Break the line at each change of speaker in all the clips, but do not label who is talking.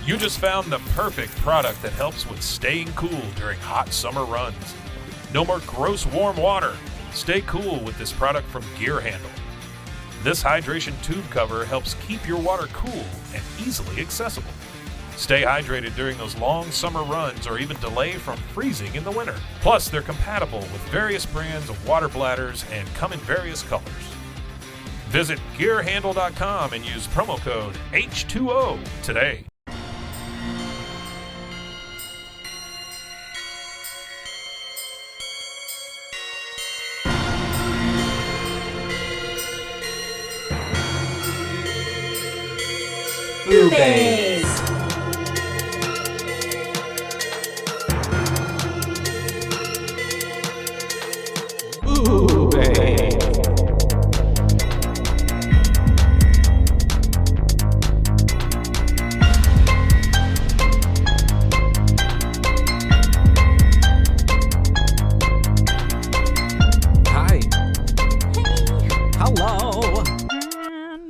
You just found the perfect product that helps with staying cool during hot summer runs. No more gross warm water. Stay cool with this product from Gear Handle. This hydration tube cover helps keep your water cool and easily accessible. Stay hydrated during those long summer runs or even delay from freezing in the winter. Plus, they're compatible with various brands of water bladders and come in various colors. Visit gearhandle.com and use promo code H2O today.
BooBaes.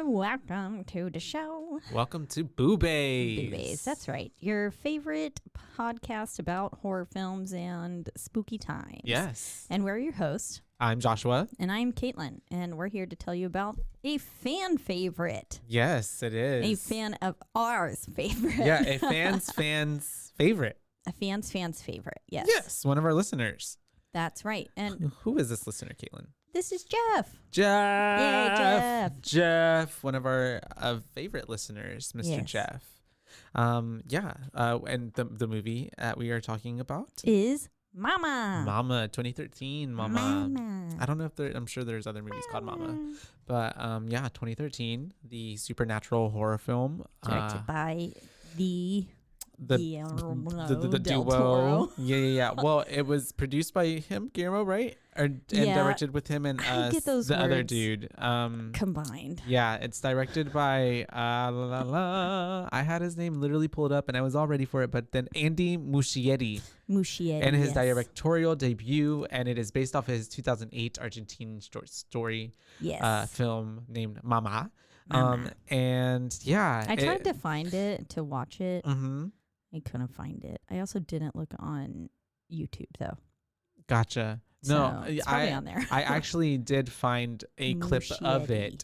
Welcome to the show.
Welcome to BooBaes.
BooBaes, that's right. Your favorite podcast about horror films and spooky times.
Yes.
And we're your hosts.
I'm Joshua.
And I'm Caitlin. And we're here to tell you about a fan favorite.
Yes, it is.
A fan of ours favorite.
Yeah, a fan's favorite.
A fan's favorite, yes.
Yes, one of our listeners.
That's right. And
who is this listener, Caitlin?
this is Jeff.
Jeff.
Yay, Jeff.
Jeff, one of our favorite listeners, Mr.
Yes.
Jeff. And the movie that we are talking about
is Mama.
Mama, 2013. Mama. I don't know if I'm sure there's other movies called Mama, but 2013, the supernatural horror film
Directed by the Guillermo
the
del
duo.
Toro.
Yeah. Well, it was produced by him, Guillermo, right? And directed with him and
I get those
other
words
dude.
Combined.
Yeah, it's directed by I had his name literally pulled up and I was all ready for it, but then Andy Muschietti. And his directorial debut, and it is based off his 2008 Argentine short story film named Mama. And yeah,
I tried to find it to watch it.
Mm-hmm.
I couldn't find it. I also didn't look on YouTube though.
Gotcha.
So
No,
it's probably on there.
I actually did find a clip of it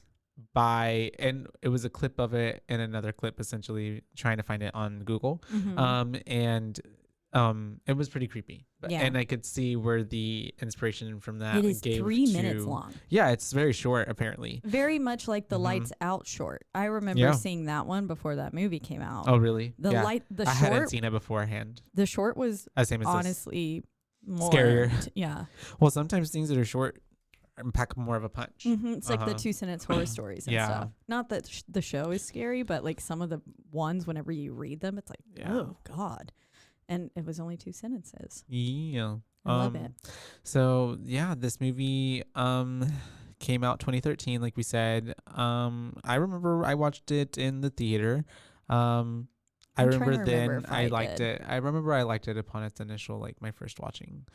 and it was a clip of it and another clip, essentially trying to find it on Google.
Mm-hmm.
It was pretty creepy. And I could see where the inspiration from that
it is
gave
3 minutes long.
Yeah, it's very short apparently.
Very much like the Lights Out short. I remember seeing that one before that movie came out.
Oh, really?
The
I
short,
hadn't seen it beforehand.
The short was
Same as
honestly more
scarier.
Yeah.
Well, sometimes things that are short pack more of a punch.
Mm-hmm. It's like the 2-sentence horror stories and stuff. Not that the show is scary, but like some of the ones, whenever you read them, it's like, oh God. And it was only 2 sentences.
Yeah.
I love it.
So yeah, this movie came out 2013, like we said. I remember I watched it in the theater. I remember I liked it. I remember I liked it upon its initial, like my first watching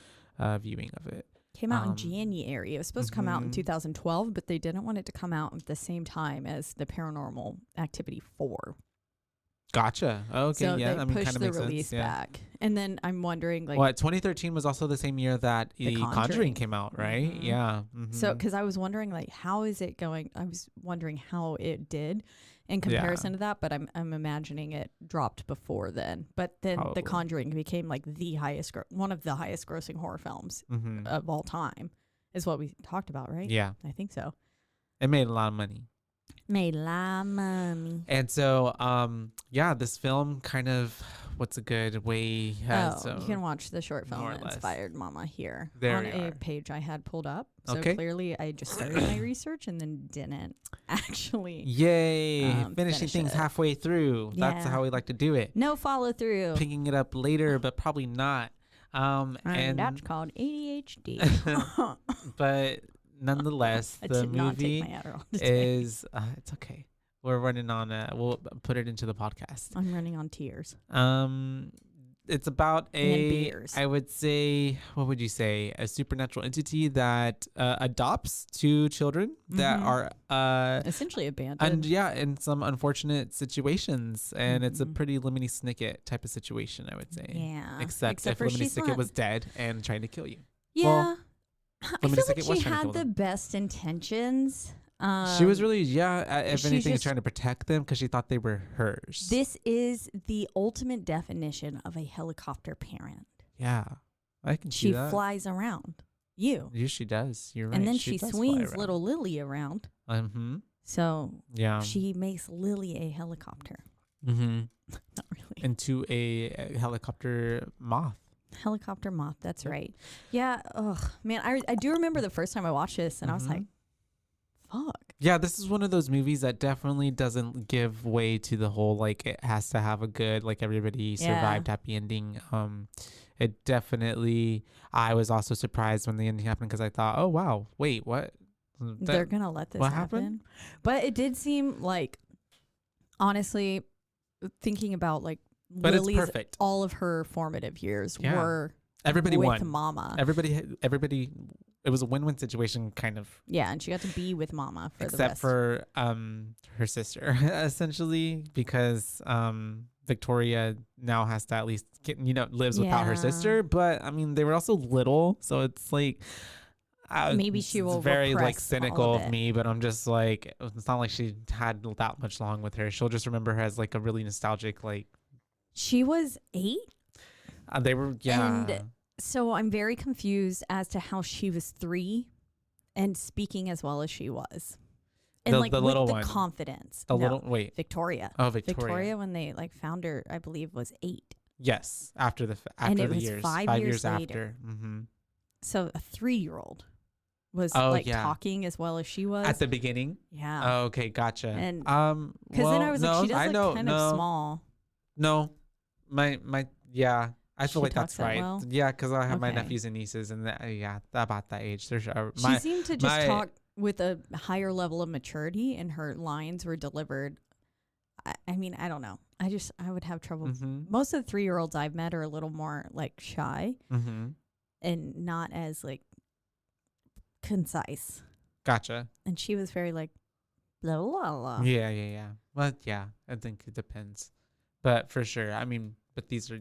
viewing of it.
Came out in January. It was supposed to come out in 2012, but they didn't want it to come out at the same time as the Paranormal Activity 4.
Gotcha. Okay,
so
yeah,
they
I mean,
pushed
kind of
the
makes
release
sense.
back. And then I'm wondering, like,
2013 was also the same year that The Conjuring came out, right?
Mm-hmm.
Yeah.
So, because I was wondering, like, how is it going? I was wondering how it did in comparison to that, but I'm imagining it dropped before then. But then The Conjuring became like one of the highest grossing horror films of all time, is what we talked about, right?
Yeah,
I think so.
It made a lot of money.
Made a lot of money.
And so, this film kind of, what's a good way?
You can watch the short film that inspired Mama here on a page I had pulled up. So clearly I just started my research and then didn't actually.
Yay. Finishing things halfway through.
Yeah.
That's how we like to do it.
No follow through.
Picking it up later, but probably not.
And that's called ADHD.
But nonetheless, the movie is it's okay. We're running on we'll put it into the podcast.
I'm running on tears.
it's about I would say, what would you say? A supernatural entity that adopts two children that are
essentially abandoned.
And in some unfortunate situations. And it's a pretty Lemony Snicket type of situation, I would say.
Yeah.
Except if Lemony Snicket was dead and trying to kill you.
Yeah.
Well,
I feel like she had the best intentions.
She was really, if anything, trying to protect them because she thought they were hers.
This is the ultimate definition of a helicopter parent.
Yeah, I can see that.
She flies around you.
Yeah, she does. You're right.
And then she swings little Lily around. So
yeah,
she makes Lily a helicopter.
Not
really.
Into a helicopter moth.
Helicopter moth. That's right. Yeah. Ugh, man, I do remember the first time I watched this, and I was like, fuck.
Yeah, this is one of those movies that definitely doesn't give way to the whole like it has to have a good like everybody survived happy ending. It definitely. I was also surprised when the ending happened because I thought, oh wow, wait, what?
They're gonna let this happen? But it did seem like, honestly, thinking about like Lily's,
it's perfect.
All of her formative years were
everybody
with
won.
Mama.
Everybody. It was a win-win situation, kind of.
Yeah, and she got to be with Mama for
except
the rest.
for her sister, essentially, because Victoria now has to at least lives without her sister. But I mean, they were also little, so it's like
maybe she will.
It's very like cynical of me, but I'm just like, it's not like she had that much long with her. She'll just remember her as like a really nostalgic like.
She was 8.
They were
And so I'm very confused as to how she was 3 and speaking as well as she was. And
the
with
little
the
one.
Confidence.
Victoria.
Victoria, when they like found her, I believe was 8.
Yes. After the years.
5
years
later.
After.
So a 3-year-old was talking as well as she was.
At the beginning?
Yeah.
Oh, okay. Gotcha.
And because then I was like, she does look kind of small.
No. I feel like that's right.
Well?
Yeah, because I have my nephews and nieces, and about that age.
She seemed to just talk with a higher level of maturity, and her lines were delivered. I mean, I don't know. I would have trouble. Most of the 3-year-olds I've met are a little more like shy, and not as like concise.
Gotcha.
And she was very like, blah blah blah.
Yeah. Well, yeah. I think it depends, but for sure. I mean, but these are.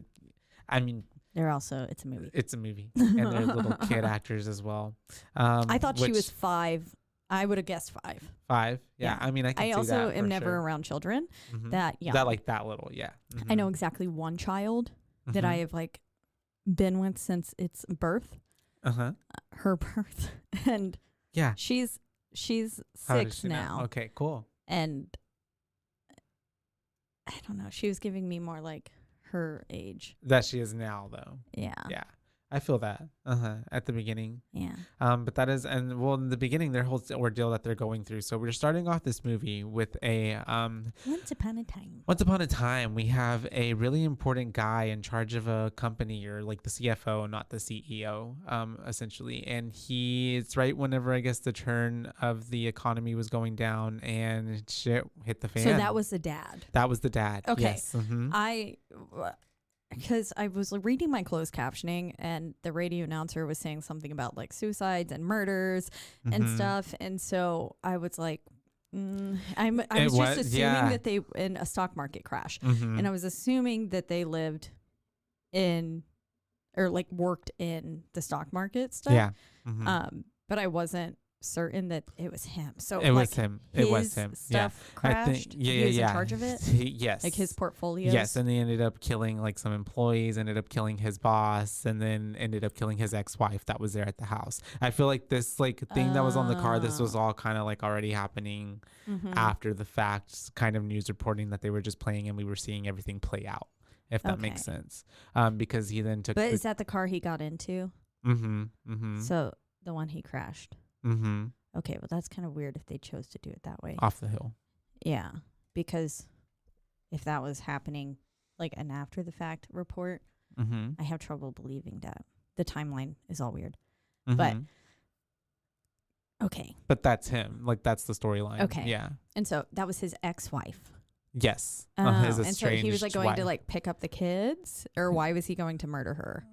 I mean,
they're also. It's a movie.
It's a movie, and they're little kid actors as well.
I thought she was 5. I would have guessed 5.
5. Yeah. I mean, I
also am never around children that
like that little. Yeah.
I know exactly one child that I have like been with since its birth. Her birth, and she's 6 now.
Okay, cool.
And I don't know. She was giving me more like her age
that she is now, though.
Yeah.
I feel that at the beginning.
Yeah.
But that is, and well, in the beginning, their whole ordeal that they're going through. So we're starting off this movie with a
Once upon a time.
Once upon a time, we have a really important guy in charge of a company, or like the CFO, not the CEO, essentially. And it's right whenever I guess the turn of the economy was going down and shit hit the fan.
So that was the dad.
That was the dad.
Okay.
Yes.
Because I was reading my closed captioning, and the radio announcer was saying something about like suicides and murders and stuff, and so I was like, I was just assuming that they in a stock market crash, and I was assuming that they lived in or like worked in the stock market stuff.
Yeah.
But I wasn't certain that it was him. So
it was him. It was him.
Stuff crashed.
I think,
he was in charge of it.
Yes.
Like his portfolios.
Yes, and they ended up killing like some employees, ended up killing his boss, and then ended up killing his ex-wife that was there at the house. I feel like this like thing that was on the car, this was all kind of like already happening after the fact, kind of news reporting that they were just playing, and we were seeing everything play out, if that makes sense. Because he then took.
But is that the car he got into? So the one he crashed. Okay, well that's kind of weird if they chose to do it that way.
Off the hill.
Yeah, because if that was happening like an after the fact report, I have trouble believing that. The timeline is all weird. But okay.
But that's him. Like that's the storyline.
Okay.
Yeah.
And so that was his ex-wife.
Yes.
And so he was like going to like pick up the kids, or why was he going to murder her?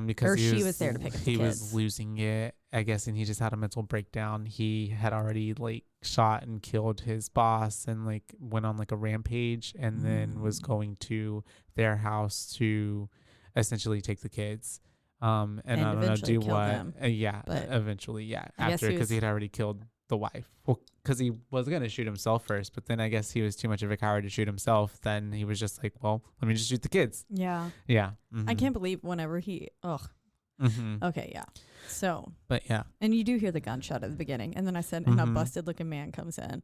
Because
she was there to pick up the kids.
He was losing it, I guess, and he just had a mental breakdown. He had already like shot and killed his boss and like went on like a rampage, and then was going to their house to essentially take the kids. And I don't know, do what? Eventually, after, because he had already killed the wife. Well, because he was going to shoot himself first, but then I guess he was too much of a coward to shoot himself. Then he was just like, well, let me just shoot the kids.
Yeah.
Yeah.
I can't believe whenever Okay, yeah. So.
But yeah.
And you do hear the gunshot at the beginning. And then I said, and a busted looking man comes in.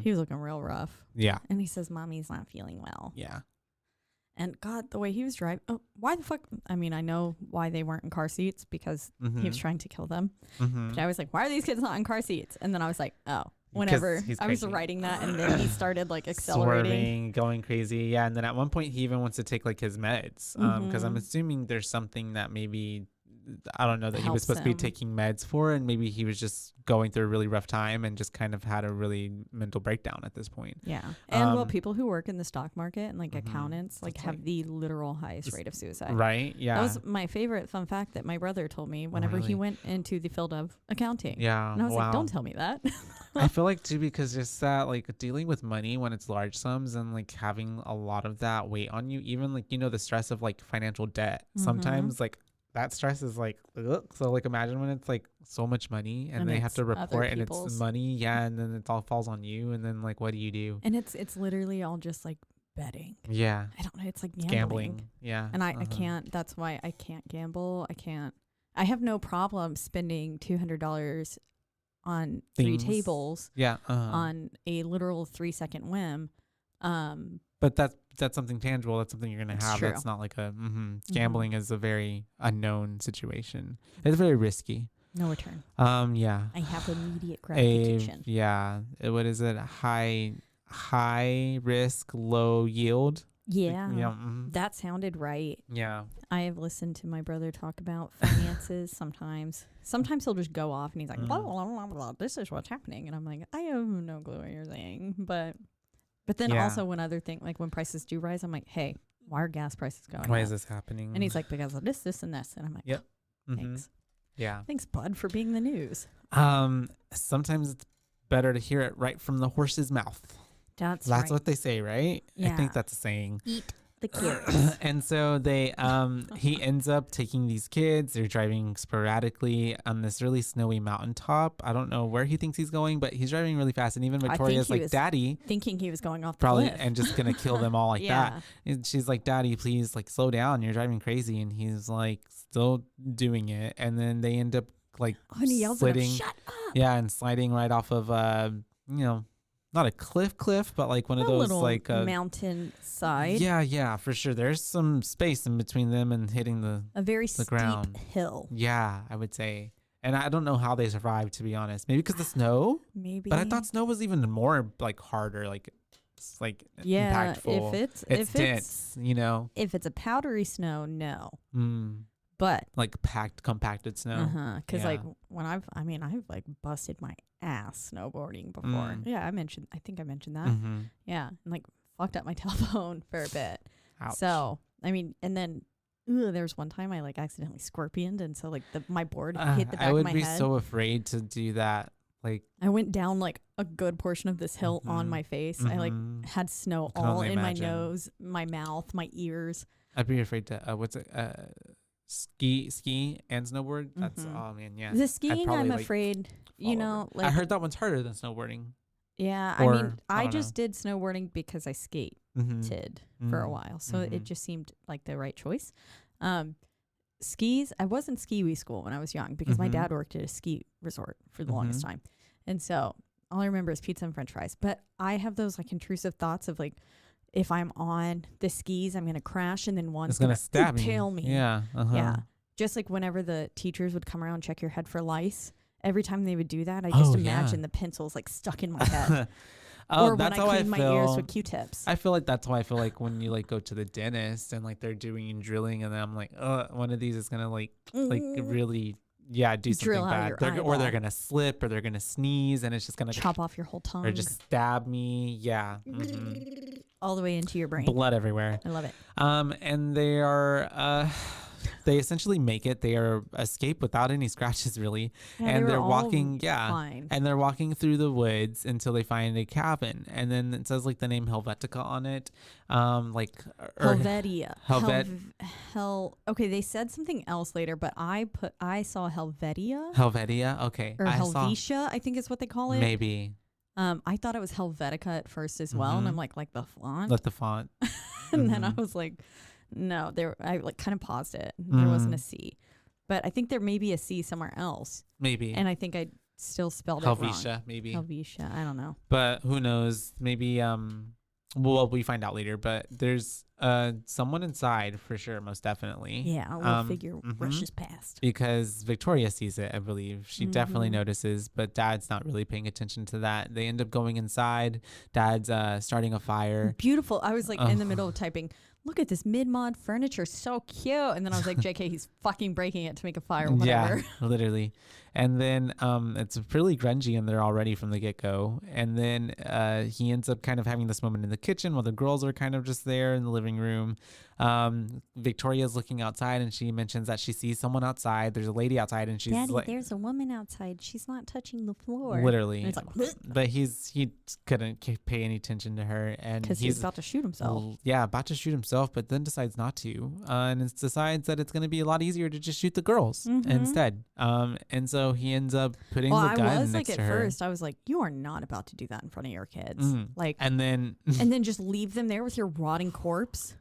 He was looking real rough.
Yeah.
And he says, Mommy's not feeling well.
Yeah.
And God, the way he was driving, why the fuck? I mean, I know why they weren't in car seats, because he was trying to kill them. But I was like, why are these kids not in car seats? And then I was like, whenever I was writing that, and then he started like accelerating.
Swerving, going crazy. Yeah. And then at one point he even wants to take like his meds. Because I'm assuming there's something that maybe, I don't know, that he was supposed to be taking meds for, and maybe he was just going through a really rough time and just kind of had a really mental breakdown at this point.
Yeah. And people who work in the stock market and like accountants like have the literal highest rate of suicide.
Right. Yeah.
That was my favorite fun fact that my brother told me whenever he went into the field of accounting.
Yeah.
And I was like, don't tell me that.
I feel like too, because just that like dealing with money when it's large sums and like having a lot of that weight on you, even like, you know, the stress of like financial debt, sometimes like that stress is like, ugh. So like imagine when it's like so much money and they have to report and it's money. Yeah. And then it all falls on you. And then like, what do you do?
And it's literally all just like betting.
Yeah.
I don't know. It's like
gambling. Yeah.
And I can't, that's why I can't gamble. I have no problem spending $200 on three tables.
Yeah.
On a literal 3-second whim.
But that's something tangible. That's something you're going to have.
True.
That's not like a gambling is a very unknown situation. It's very risky.
No return.
Yeah.
I have immediate gratification.
What is it? High risk, low yield.
Yeah. That sounded right.
Yeah.
I have listened to my brother talk about finances sometimes. Sometimes he'll just go off and he's like, blah, blah, blah, blah, this is what's happening. And I'm like, I have no clue what you're saying. But then also when other things, like when prices do rise, I'm like, hey, why are gas prices going up?
Why is this happening?
And he's like, because of this, and this. And I'm like,
yep.
Thanks.
Yeah.
Thanks, bud, for being the news.
Sometimes it's better to hear it right from the horse's mouth. That's right. What they say, right? Yeah. I think that's a saying.
Eat the carrots.
And so he ends up taking these kids. They're driving sporadically on this really snowy mountaintop. I don't know where he thinks he's going, but he's driving really fast. And even Victoria's like, Daddy,
thinking he was going off the
probably
cliff.
And just gonna kill them all like that. And she's like, Daddy, please like slow down. You're driving crazy. And he's like still doing it. And then they end up like sliding. Shut up. Yeah, and sliding right off of not a cliff, but like one of those like
mountain side.
Yeah, for sure. There's some space in between them and hitting a very steep
ground. Hill.
Yeah, I would say. And I don't know how they survived, to be honest. Maybe because the snow.
Maybe.
But I thought snow was even more like harder, like impactful.
If
it's dense,
If it's a powdery snow, no.
But like compacted snow.
Because like when I've like busted my ass snowboarding before. Yeah, I think I mentioned that. Yeah, and like fucked up my telephone for a bit.
Ouch.
So I mean, and then there's one time I like accidentally scorpioned, and so like my board hit the back of my head.
I would be so afraid to do that. Like
I went down like a good portion of this hill on my face. I like had snow all in my nose, my mouth, my ears.
I'd be afraid to ski and snowboard. That's oh man, yeah.
The skiing, I'm afraid.
I heard that one's harder than snowboarding.
Yeah, I just did snowboarding because I skated for a while, so it just seemed like the right choice. Skis, I was in ski wee school when I was young because my dad worked at a ski resort for the longest time, and so all I remember is pizza and French fries. But I have those like intrusive thoughts of like, if I'm on the skis, I'm gonna crash, and then one's gonna stab me.
Yeah,
yeah. Just like whenever the teachers would come around and check your head for lice. Every time they would do that, I just imagine the pencils like stuck in my head. Or when I clean my ears with Q-tips.
I feel like that's how I feel like when you like go to the dentist and like they're doing drilling, and then I'm like, one of these is gonna like really do something bad. They're gonna slip, or they're gonna sneeze, and it's just gonna
chop off your whole tongue,
or just stab me. Yeah.
all the way into your brain.
Blood everywhere.
I love it.
And they are they essentially make it. They are escape without any scratches, really.
Yeah,
and they're walking,
fine.
and they're walking through the woods until they find a cabin. And then it says like the name Helvetica on it.
Helvetia.
Okay,
they said something else later, but I saw Helvetia.
Helvetia, okay.
Or Helvetia, I think is what they call it.
Maybe.
I thought it was Helvetica at first as well, and I'm like the font.
Like the font.
And then I was like, no, I like kind of paused it. There wasn't a C, but I think there may be a C somewhere else.
Maybe.
And I think I still spelled it
Helvetia,
wrong.
maybe.
Helvetia, I don't know.
But who knows? Maybe well, we find out later. But there's someone inside for sure, most definitely.
Yeah, a little figure rushes past
because Victoria sees it. I believe she definitely notices, but Dad's not really paying attention to that. They end up going inside. Dad's starting a fire.
Beautiful. I was like in the middle of typing. Look at this mid-mod furniture, so cute. And then I was like, JK, he's fucking breaking it to make a fire, whatever.
Yeah, literally. And then it's really grungy in there already from the get-go. And then he ends up kind of having this moment in the kitchen while the girls are kind of just there in the living room. Victoria's looking outside and she mentions that she sees someone outside. There's a lady outside and she's
Daddy,
like,
there's a woman outside. She's not touching the floor.
Literally.
And it's like,
but he couldn't pay any attention to her. And
because he's about to shoot himself.
Yeah, about to shoot himself, but then decides not to. And it decides that it's going to be a lot easier to just shoot the girls instead. And so he ends up putting the gun next to her.
At first, I was like, you are not about to do that in front of your kids. Like,
and then
just leave them there with your rotting corpse.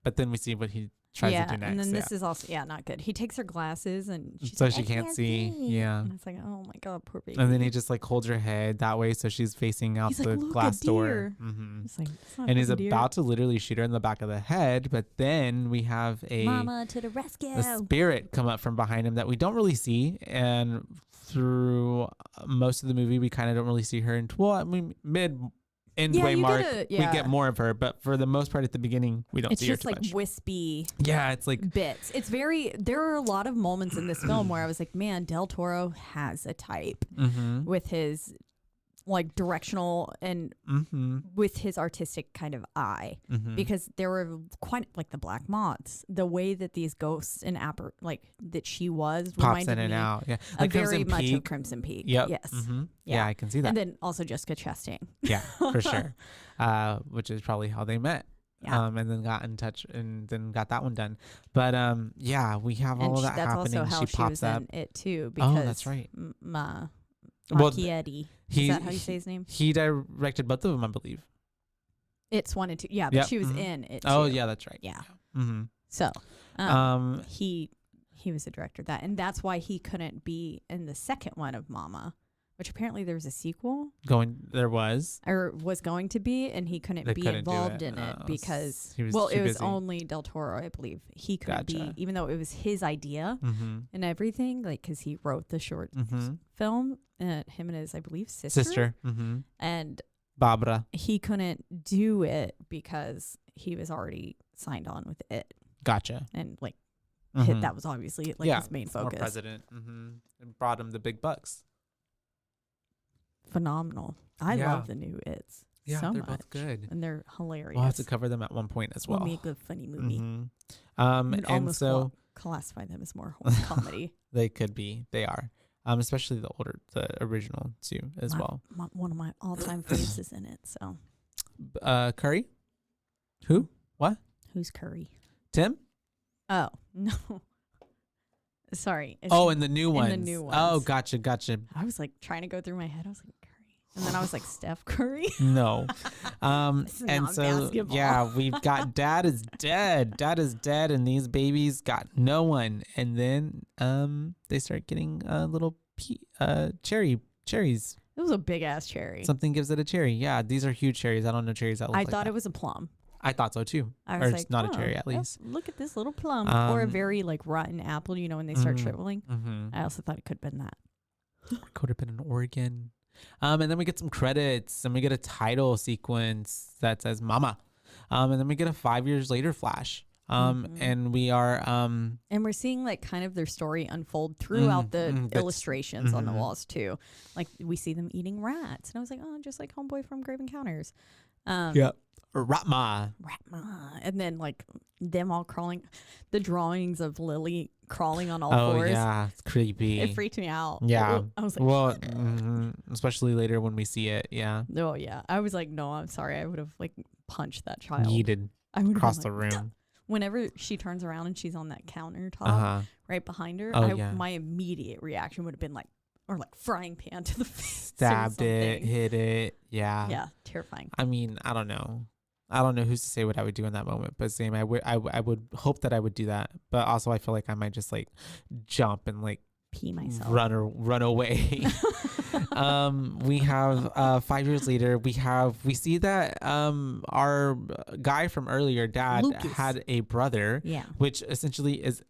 But then we see what he tries to do next.
And then this is also not good. He takes her glasses and she's
so
like,
she can't see. Yeah.
And it's like, oh my God, poor baby.
And then he just like holds her head that way so she's facing out the glass door.
He's like,
and he's about to literally shoot her in the back of the head, but then we have
Mama to the rescue.
A spirit come up from behind him that we don't really see, and through most of the movie we kind of don't really see her until we get more of her, but for the most part at the beginning we don't see her too much. It's just like
wispy.
Yeah, it's like
bits. There are a lot of moments in this film where I was like, man, Del Toro has a type with his like directional and with his artistic kind of eye, because there were quite like the black moths, the way that these ghosts and that she was
pops
reminded
in and
me
out. Yeah,
like very much of Crimson Peak.
Yep.
Yes.
Yeah, I can see that.
And then also Jessica Chastain.
Yeah, for sure. Which is probably how they met.
Yeah.
And then got in touch and then got that one done. But yeah, we have all of that happening.
That's also how
she pops
was
up.
in it too. Because
that's right.
Muschietti. Is that how you say his name?
He directed both of them, I believe.
It's 1 and 2. Yeah, but she was in it too.
Oh, yeah, that's right.
Yeah.
So,
he was the director of that, and that's why he couldn't be in the second one of Mama, which apparently there was a sequel.
There was.
Or was going to be, and he couldn't be involved in it because it was only Del Toro, I believe. He couldn't be, even though it was his idea and everything, like because he wrote the short film. Him and his, I believe, sister. And
Barbara.
He couldn't do it because he was already signed on with it.
Gotcha.
And like, that was obviously like his main focus.
More president. And brought him the big bucks.
Phenomenal. I love the new It's.
Yeah,
so
they're
much.
Both good.
And they're hilarious.
We'll have to cover them at one point as well.
We'll make a funny movie.
And so
classify them as more horror comedy.
They could be. They are. Especially the original too, as well.
One of my all-time faves is in it. So,
Curry. Who? What?
Who's Curry?
Tim?
Oh no. Sorry.
In the new ones.
In the new ones.
Oh, gotcha.
I was like trying to go through my head. I was like Curry, and then I was like Steph Curry.
No. And so
basketball.
We've got Dad is dead. Dad is dead, and these babies got no one. And then they start getting little cherries.
It was a big ass cherry.
Something gives it a cherry. Yeah, these are huge cherries. I don't know cherries that look like
thought it was a plum.
I thought so too.
I was
or it's not a cherry at least.
Look at this little plum. Or a very like rotten apple, when they start shriveling. I also thought it could have been that.
Could have been an Oregon. And then we get some credits and we get a title sequence that says Mama. And then we get a 5 years later flash. And we are and
we're seeing like kind of their story unfold throughout the illustrations on the walls too. Like we see them eating rats. And I was like, oh, just like Homeboy from Grave Encounters.
Ratma.
And then like them all crawling, the drawings of Lily crawling on all fours.
Oh yeah, it's creepy.
It freaked me out.
Yeah.
I was like,
well, especially later when we see it. Yeah.
Oh yeah. I was like, no, I'm sorry. I would have like punched that child.
Yeeted
I would
across
like,
the room.
Whenever she turns around and she's on that countertop right behind her, my immediate reaction would have been like, or like frying pan to the face.
Stabbed it, hit it. Yeah.
Yeah. Terrifying.
I mean, I don't know. I don't know who's to say what I would do in that moment, but same, I would hope that I would do that. But also I feel like I might just like jump and like
pee myself.
Run away. We have 5 years later, we see that our guy from earlier, Dad,
Lucas.
had a brother, which essentially is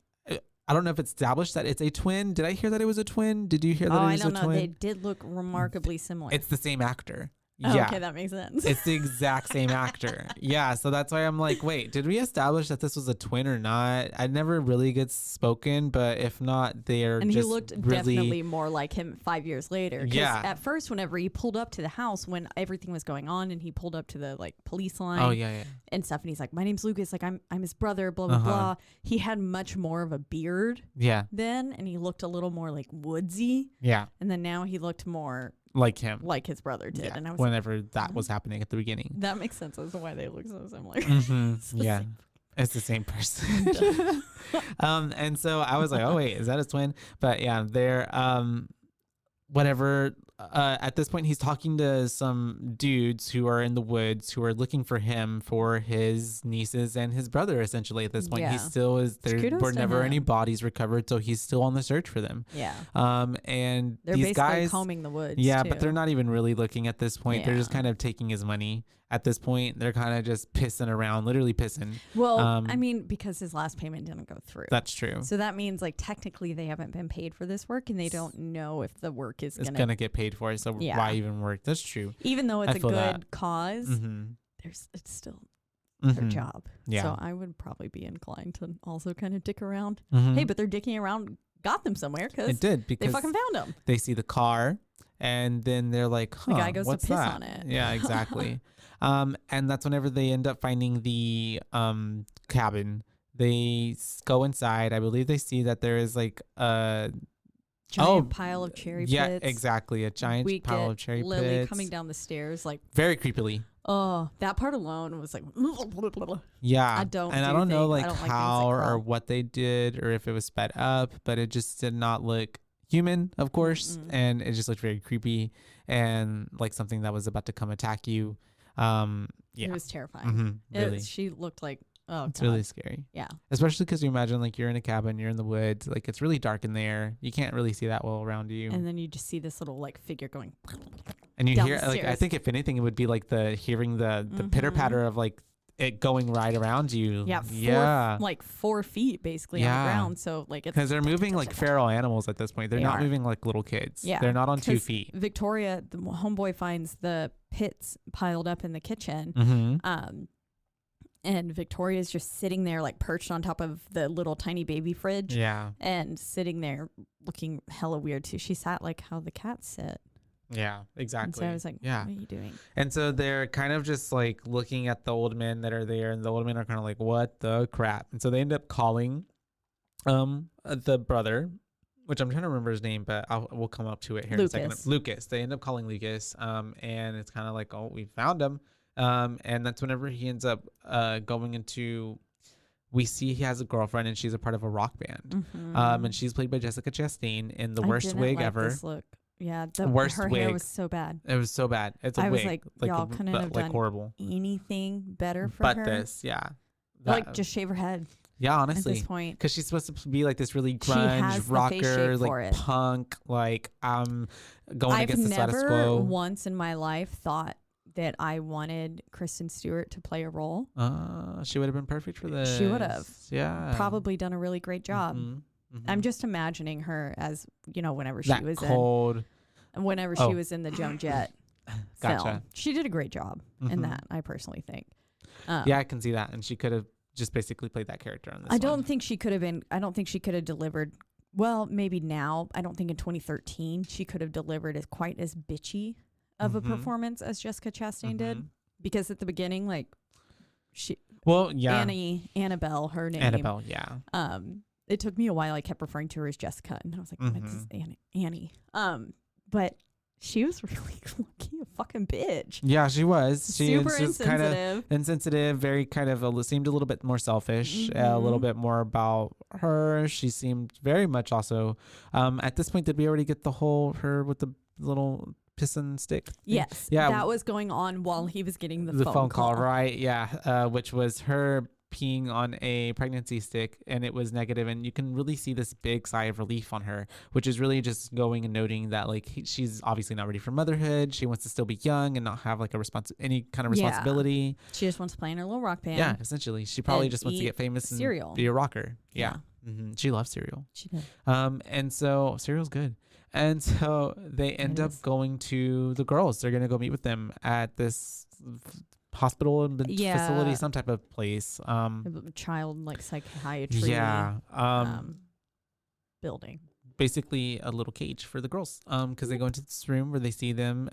I don't know if it's established that it's a twin. Did I hear that it was a twin? Did you hear that it was a twin?
I don't know. They did look remarkably similar.
It's the same actor.
Oh,
yeah.
Okay, that makes sense.
It's the exact same actor. Yeah, so that's why I'm like, wait, did we establish that this was a twin or not? I never really get spoken, but if not, they're
and
just
he looked
really
definitely more like him 5 years later. 'Cause at first, whenever he pulled up to the house when everything was going on, and he pulled up to the like police line.
Oh yeah.
And stuff, and he's like, "My name's Lucas. Like I'm his brother." Blah blah blah. He had much more of a beard.
Yeah.
Then, and he looked a little more like woodsy.
Yeah.
And then now he looked more
like him,
like his brother did.
Yeah.
And I was
whenever that was happening at the beginning.
That makes sense as to why they look so similar.
Yeah. It's the same person. And so I was like, oh wait, is that his twin? But yeah, they're whatever. At this point, he's talking to some dudes who are in the woods who are looking for him for his nieces and his brother. Essentially, at this point, he still is. There were never any bodies recovered, so he's still on the search for them.
Yeah.
And
they're
these
basically
guys
combing the woods.
Yeah,
too.
but they're not even really looking at this point.
Yeah.
They're just kind of taking his money. At this point, they're kind of just pissing around, literally pissing.
Well, I mean, because his last payment didn't go through.
That's true.
So that means like technically they haven't been paid for this work, and they don't know if the work is
gonna get paid for. So why even work? That's true.
Even though it's a good cause, it's still their job.
Yeah.
So I would probably be inclined to also kind of dick around.
Mm-hmm.
Hey, but they're dicking around got them somewhere because they fucking found them.
They see the car, and then they're like, huh,
the guy goes
what's
to piss
that?
on it.
Yeah, exactly. And that's whenever they end up finding the cabin. They go inside. I believe they see that there is like a
giant pile of cherry pits.
Yeah, exactly. A giant pile of cherry
Lily
pits.
coming down the stairs like
very creepily.
Oh, that part alone was like
yeah.
I don't
know like how or what they did or if it was sped up, but it just did not look human, of course, and it just looked very creepy and like something that was about to come attack you. It
was terrifying.
Really.
She looked like
it's really scary.
Yeah.
Especially because you imagine like you're in a cabin, you're in the woods, like it's really dark in there. You can't really see that well around you.
And then you just see this little like figure going.
And you hear like I think if anything it would be like hearing the pitter patter of like it going right around you.
Yeah. Like 4 feet basically on the ground. So like it's
because they're moving like feral animals at this point. They're not moving like little kids.
Yeah.
They're not on 2 feet.
Victoria, the homeboy, finds the pits piled up in the kitchen. And Victoria's just sitting there like perched on top of the little tiny baby fridge.
Yeah.
And sitting there looking hella weird too. She sat like how the cats sit.
Yeah, exactly.
And so I was like, what are you doing?
And so they're kind of just like looking at the old men that are there, and the old men are kind of like, what the crap? And so they end up calling the brother, which I'm trying to remember his name, but we'll come up to it here in a second. Lucas. They end up calling Lucas, and it's kind of like, oh, we found him. And that's whenever he ends up going into, we see he has a girlfriend, and she's a part of a rock band. And she's played by Jessica Chastain in the worst wig ever.
This look. Yeah, her
wig.
hair was so bad.
It was so bad. It's a wig.
I was like y'all couldn't have done
horrible.
anything better for
but
her.
But this, yeah.
Like just shave her head.
Yeah, honestly.
At this point.
Because she's supposed to be like this really grunge, rocker, like punk, like going against the status quo.
I've never once in my life thought that I wanted Kristen Stewart to play a role.
She would have been perfect for this.
She would have.
Yeah.
Probably done a really great job. I'm just imagining her as, whenever she was whenever she was in the Joan Jett film. She did a great job in that, I personally think.
Yeah, I can see that. And she could have just basically played that character on this
I don't think she could have delivered, well, maybe now. I don't think in 2013 she could have delivered as quite as bitchy of a performance as Jessica Chastain did. Because at the beginning, like, Annabel, her name.
Annabel, yeah.
It took me a while. I kept referring to her as Jessica, and I was like, this is Annie. But she was really lucky a fucking bitch.
Yeah, she was. She
super
was just kind of insensitive, very kind of seemed a little bit more selfish, a little bit more about her. She seemed very much also. At this point, did we already get her with the little piston stick thing?
Yes. Yeah. That was going on while he was getting the phone call.
Right. Yeah. Which was her peeing on a pregnancy stick, and it was negative, and you can really see this big sigh of relief on her, which is really just going and noting that like she's obviously not ready for motherhood. She wants to still be young and not have like any kind of responsibility.
She just wants to play in her little rock band.
Yeah, essentially she probably just wants to get famous
cereal.
And be a rocker. Yeah. She loves cereal.
She did.
And so cereal's good. And so they end up going to the girls. They're gonna go meet with them at this hospital and facility, some type of place.
Child like psychiatry. Building.
Basically a little cage for the girls. Because they go into this room where they see them.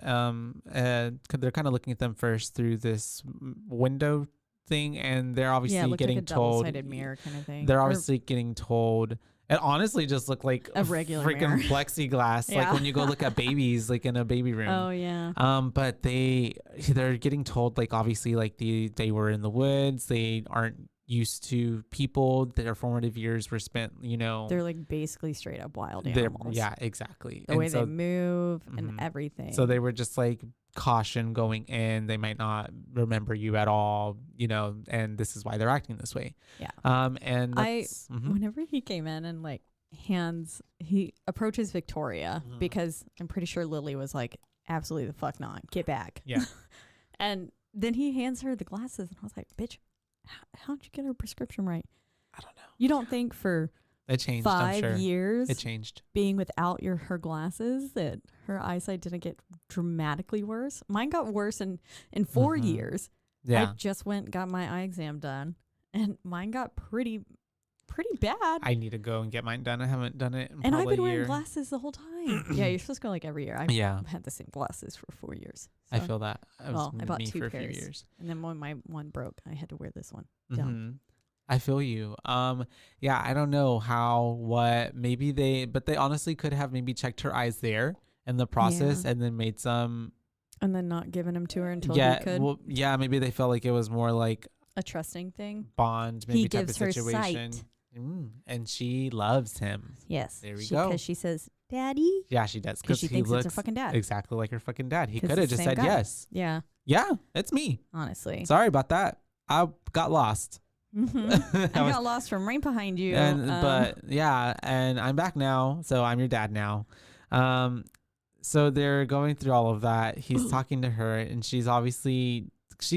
They're kind of looking at them first through this window thing, and they're obviously getting
like a
told.
Double-sided mirror kind of thing.
They're obviously getting told. It honestly just looked like
a regular
freaking
mirror.
Plexiglass, like when you go look at babies, like in a baby room.
Oh yeah.
But they're getting told like obviously like they were in the woods. They aren't used to people. Their formative years were spent,
They're like basically straight up wild animals.
Yeah, exactly.
The way they move and everything.
So they were just like caution going in. They might not remember you at all, and this is why they're acting this way.
Yeah.
And
whenever he came in and like he approaches Victoria because I'm pretty sure Lily was like, absolutely the fuck not, get back.
Yeah.
And then he hands her the glasses, and I was like, bitch, how'd you get her prescription right?
I don't know.
You don't think for
it changed,
5 years
it changed
being without her glasses that her eyesight didn't get dramatically worse? Mine got worse in 4 years.
Yeah.
I just got my eye exam done, and mine got pretty bad.
I need to go and get mine done. I haven't done it in
and I've been
a year.
wearing glasses the whole time. Yeah, you're supposed to go like every year. I've had the same glasses for 4 years.
So. I feel that.
I bought 2 pairs. A few years. And then when my one broke, I had to wear this one.
I feel you. Yeah, I don't know what maybe they honestly could have maybe checked her eyes there in the process and then made some.
And then not given them to her until he could.
Well, yeah, maybe they felt like it was more like
a trusting thing.
Bond, maybe
he
type
gives
of situation.
Her sight.
And she loves him.
Yes.
There we go.
Because she says, Daddy.
Yeah, she does.
Because she thinks it's her fucking dad.
Exactly like her fucking dad. He could have just said yes.
Yeah.
Yeah, it's me.
Honestly.
Sorry about that. I got lost.
I got lost from right behind you.
But yeah, and I'm back now. So I'm your dad now. So they're going through all of that. He's talking to her, and she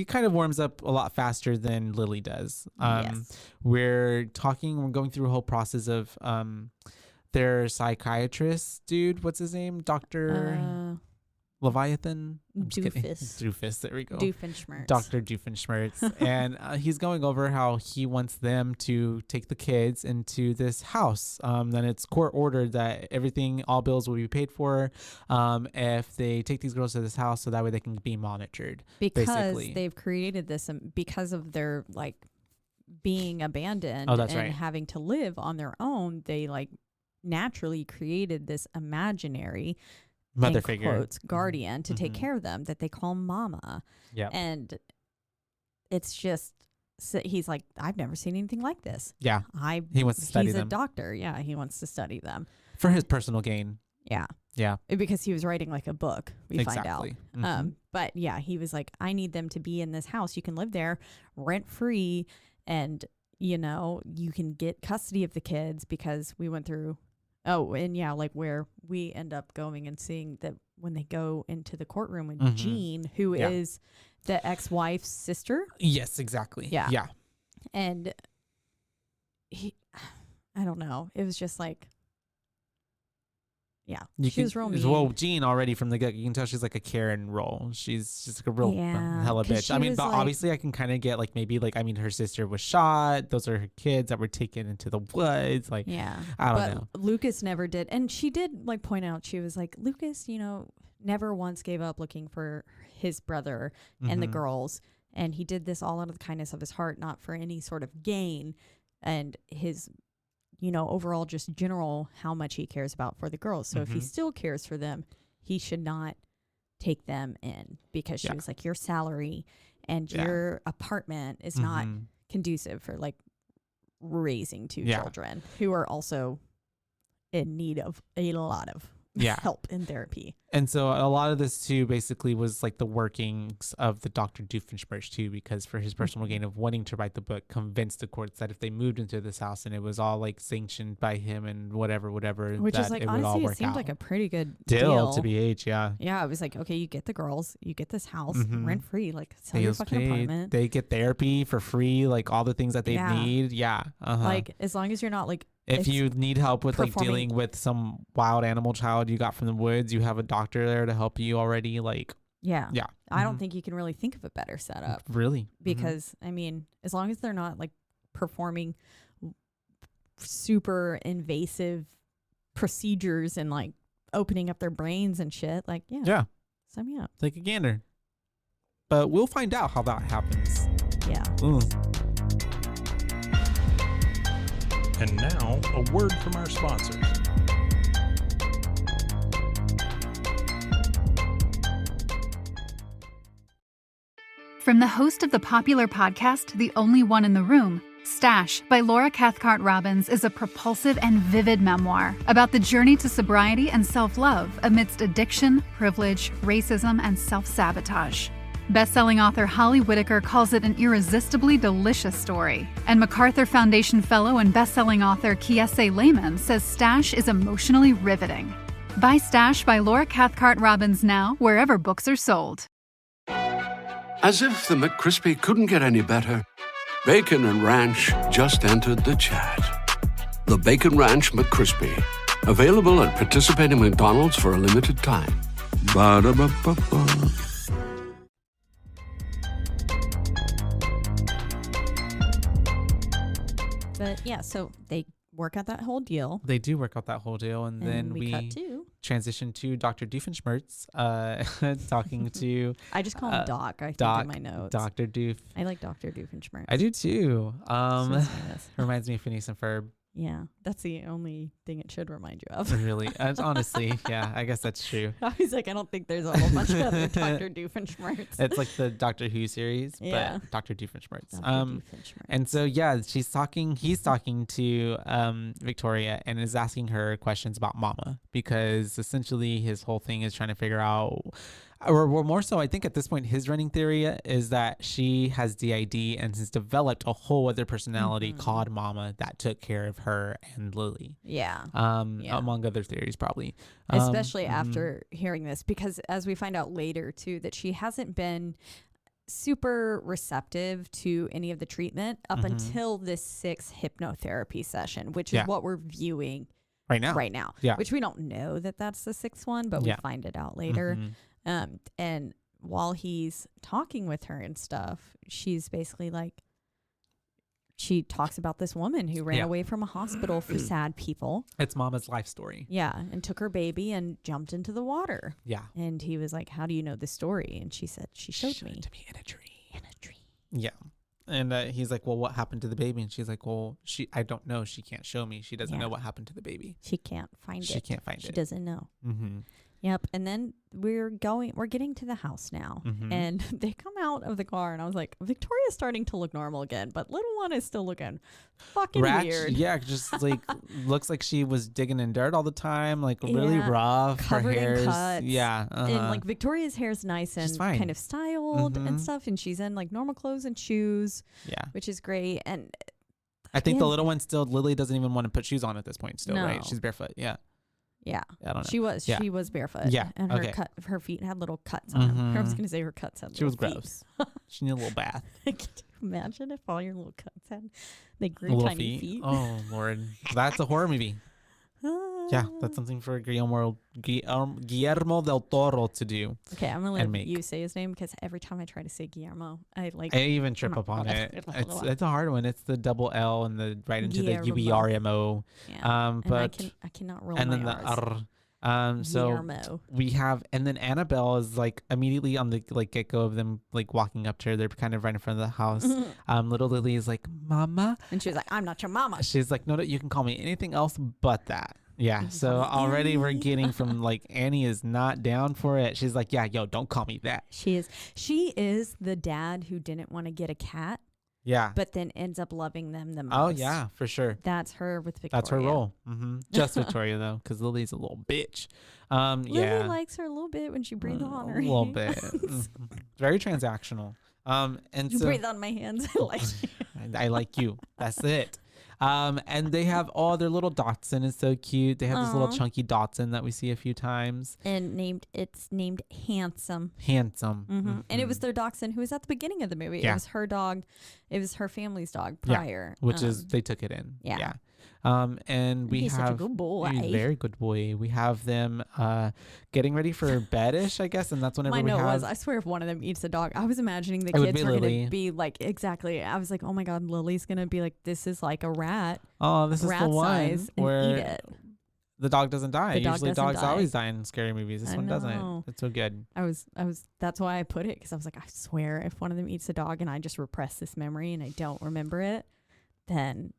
kind of warms up a lot faster than Lily does.
Yes.
We're going through a whole process of their psychiatrist dude. What's his name? Dr. Leviathan? Doofus. There we go.
Doofenshmirtz.
Dr. Doofenshmirtz. And he's going over how he wants them to take the kids into this house. Then it's court ordered that all bills will be paid for if they take these girls to this house, so that way they can be monitored.
Because
basically.
They've created this because of their like being abandoned having to live on their own. They like naturally created this imaginary
mother figure,
quotes, guardian to take care of them that they call mama.
Yeah.
And it's just, he's like, I've never seen anything like this.
Yeah. He wants to study them.
He's a doctor. Yeah. He wants to study them.
For his personal gain.
Yeah.
Yeah.
Because he was writing like a book, find out.
Mm-hmm.
But yeah, he was like, I need them to be in this house. You can live there rent free, and you can get custody of the kids, because we went through. Oh, and yeah, like where we end up going and seeing that when they go into the courtroom with Jean, who is the ex-wife's sister.
Yes, exactly.
Yeah.
Yeah.
And I don't know. It was just like, yeah, she was real mean.
Well, Jean already from the get, you can tell she's like a Karen role. She's just like a real hella bitch. I mean, but obviously I can kind of get like maybe like, I mean, her sister was shot. Those are her kids that were taken into the woods. Like,
yeah,
I don't know.
Lucas never did. And she did like point out, she was like, Lucas, never once gave up looking for his brother and the girls. And he did this all out of the kindness of his heart, not for any sort of gain. And his, overall just general how much he cares about for the girls. So if he still cares for them, he should not take them in, because she was like, your salary and your apartment is not conducive for like raising two children who are also in need of a lot of help in therapy.
And so a lot of this too basically was like the workings of the Dr. Doofenshmirtz too, because for his personal gain of wanting to write the book, convinced the courts that if they moved into this house and it was all like sanctioned by him and whatever,
which is like,
it
honestly, it seemed like a pretty good deal
to BH.
Yeah, I was like, okay, you get the girls, you get this house rent free, like sell your fucking apartment.
They get therapy for free, like all the things that they need.
Like as long as you're not like,
if you need help with like dealing with some wild animal child you got from the woods, you have a doctor there to help you already. Like,
I don't think you can really think of a better setup.
Really?
Because I mean, as long as they're not like performing super invasive procedures and like opening up their brains and shit, like, sign me up.
Take a gander. But we'll find out how that happens.
Yeah.
And now, a word from our sponsors.
From the host of the popular podcast, The Only One in the Room, Stash by Laura Cathcart-Robbins is a propulsive and vivid memoir about the journey to sobriety and self-love amidst addiction, privilege, racism, and self-sabotage. Best-selling author Holly Whitaker calls it an irresistibly delicious story, and MacArthur Foundation fellow and best-selling author Kiese Lehman says Stash is emotionally riveting. Buy Stash by Laura Cathcart-Robbins now, wherever books are sold.
As if the McCrispy couldn't get any better, Bacon and Ranch just entered the chat. The Bacon Ranch McCrispy, available at participating McDonald's for a limited time. Ba-da-ba-ba-ba.
But yeah, so they work out that whole deal.
They do work out that whole deal, and then we
cut to
transition to Dr. Doofenshmirtz talking to
I just call him Doc. I think in my notes.
Dr. Doof.
I like Dr. Doofenshmirtz.
I do too. Reminds me of Phineas and Ferb.
Yeah, that's the only thing it should remind you of.
Really? Honestly, yeah, I guess that's true.
I was like, I don't think there's a whole bunch of other Dr. Doofenshmirtz.
It's like the Doctor Who series, but Dr. Doofenshmirtz. And so, he's talking to Victoria and is asking her questions about Mama, because essentially his whole thing is trying to figure out, or more so, I think at this point, his running theory is that she has DID and has developed a whole other personality called Mama that took care of her and Lily. Among other theories, probably.
Especially after hearing this, because as we find out later, too, that she hasn't been super receptive to any of the treatment up until this 6th hypnotherapy session, which is what we're viewing right now. Yeah. Which we don't know that that's the 6th one, but we find it out later. And while he's talking with her and stuff, she's basically like, she talks about this woman who ran away from a hospital for sad people.
It's Mama's life story.
Yeah. And took her baby and jumped into the water.
Yeah.
And he was like, how do you know this story? And she said, she showed me.
To me in a tree. Yeah. And he's like, well, what happened to the baby? And she's like, well, I don't know. She can't show me. She doesn't know what happened to the baby.
She can't find it.
She can't find it.
She doesn't know. Yep. And then we're getting to the house now, and they come out of the car, and I was like, Victoria's starting to look normal again, but little one is still looking fucking weird.
Yeah. Just like, looks like she was digging in dirt all the time, like really rough.
Covered
her hair's
in cuts.
Yeah.
And like Victoria's hair's nice and kind of styled and stuff. And she's in like normal clothes and shoes. Yeah. Which is great. And
I think the little one still, Lily doesn't even want to put shoes on at this point still, right? She's barefoot. Yeah.
Yeah,
I don't know.
She was barefoot.
Yeah,
and her feet had little cuts on them. I was gonna say her cuts had. She was gross.
She needed a little bath.
Could you imagine if all your little cuts had grew tiny feet?
Oh Lord, that's a horror movie. Yeah, that's something for Guillermo del Toro to do.
Okay, I'm gonna let you say his name, because every time I try to say Guillermo, I
even trip up on it. It's a hard one. It's the double L and the right into the UBRMO.
Yeah. But I cannot roll. And then the
So
Guillermo.
we have, and then Annabelle is like immediately on the like get go of them like walking up to her. They're kind of right in front of the house. Little Lily is like, "Mama,"
and she was like, "I'm not your mama."
She's like, "No, you can call me anything else but that." Yeah. So already we're getting from like Annie is not down for it. She's like, "Yeah, yo, don't call me that."
She is the dad who didn't want to get a cat.
Yeah.
But then ends up loving them the most.
Oh, yeah, for sure.
That's her with Victoria.
That's her role. Just Victoria, though, because Lily's a little bitch.
Lily likes her a little bit when she breathes on her
hands. A little bit. Very transactional. And
you
so,
breathe on my hands. I like you.
I like you. That's it. And they have their little Dachshund is so cute. They have this little chunky Dachshund that we see a few times.
And it's named Handsome.
Handsome.
And it was their Dachshund who was at the beginning of the movie.
Yeah.
It was her dog. It was her family's dog prior.
Which is, they took it in.
Yeah.
And we
He's
have
such a good boy.
He's a very good boy. We have them getting ready for bedish, I guess, and that's whenever
my
we
note
have.
was, I swear, if one of them eats a dog, I was imagining the
It would
kids
be
were
Lily.
gonna be like exactly. I was like, oh my god, Lily's gonna be like, this is like a rat.
Oh, this is
rat
the one
size, and
where
eat it.
the dog doesn't die.
The dog
Usually
doesn't
dogs
die.
always die in scary movies. This
I
one
know.
doesn't. It's so good.
I was. That's why I put it, because I was like, I swear, if one of them eats a dog and I just repress this memory and I don't remember it, then.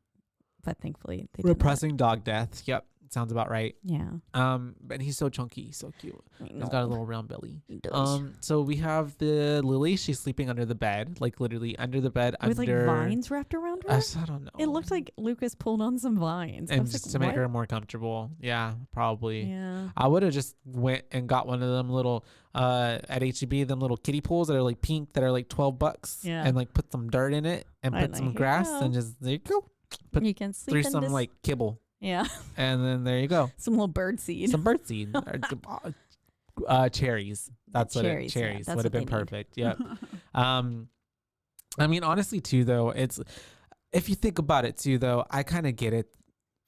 But thankfully, they did
Repressing dog death. Yep. Sounds about right.
Yeah.
And he's so chunky, so cute. He's got a little round belly.
He does.
So we have the Lily. She's sleeping under the bed, like literally under the bed.
With like vines wrapped around her.
I don't know.
It looked like Lucas pulled on some vines.
And
I was
just
like,
to make
what?
her more comfortable. Yeah, probably.
Yeah.
I would have just went and got one of them little at HEB, them little kiddie pools that are like pink, that are like $12.
Yeah.
And like put some dirt in it and
I
put some
like,
grass
yeah.
and just there you go. Put
You can sleep
through
in
some
this.
like kibble.
Yeah.
And then there you go.
Some little bird seed.
Some bird seed. Cherries. That's what
Cherries,
it
yeah,
cherries
that's
would have
what
been
they need.
perfect. Yep. I mean, honestly too though, it's if you think about it too though, I kind of get it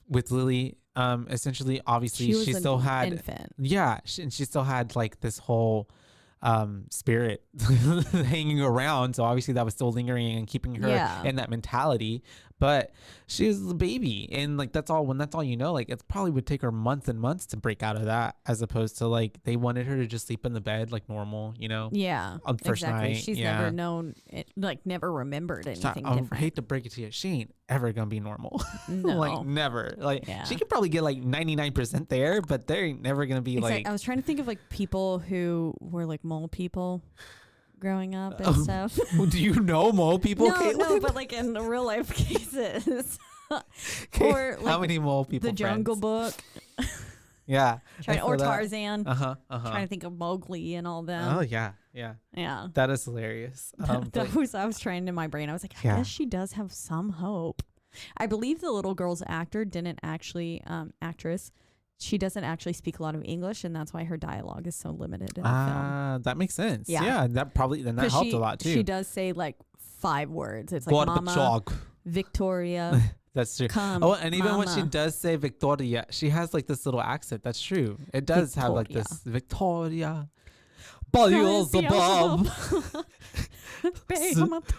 with Lily. Essentially, obviously she still had
infant.
yeah, and she still had like this whole spirit hanging around, so obviously that was still lingering and keeping her in that mentality. But she was the baby, and like that's all you know, like it probably would take her months and months to break out of that, as opposed to like they wanted her to just sleep in the bed like normal, you know.
Yeah,
on first
exactly.
night.
She's never known it, like never remembered anything different.
I hate to break it to you, she ain't ever gonna be normal.
No.
Like never. Like
Yeah.
she could probably get like 99% there, but there ain't never gonna be like
I was trying to think of like people who were like mole people growing up and stuff.
Do you know mole people, Caitlin?
No, but like in the real life cases.
Okay,
Or like
how many mole people?
the Jungle
friends?
Book.
Yeah.
Or Tarzan.
Trying
Trying to think of Mowgli and all them.
Oh yeah.
Yeah.
That is hilarious.
That was I was trying in my brain. I was like, I guess she does have some hope. I believe the little girl's actress. She doesn't actually speak a lot of English, and that's why her dialogue is so limited in the film.
That makes sense.
Yeah.
That probably that helped a lot too.
She does say like 5 words. It's like Mama, Victoria.
That's true.
Come,
and even when she
Mama.
does say Victoria, she has like this little accent. That's true. It does have like this Victoria. Beelzebub.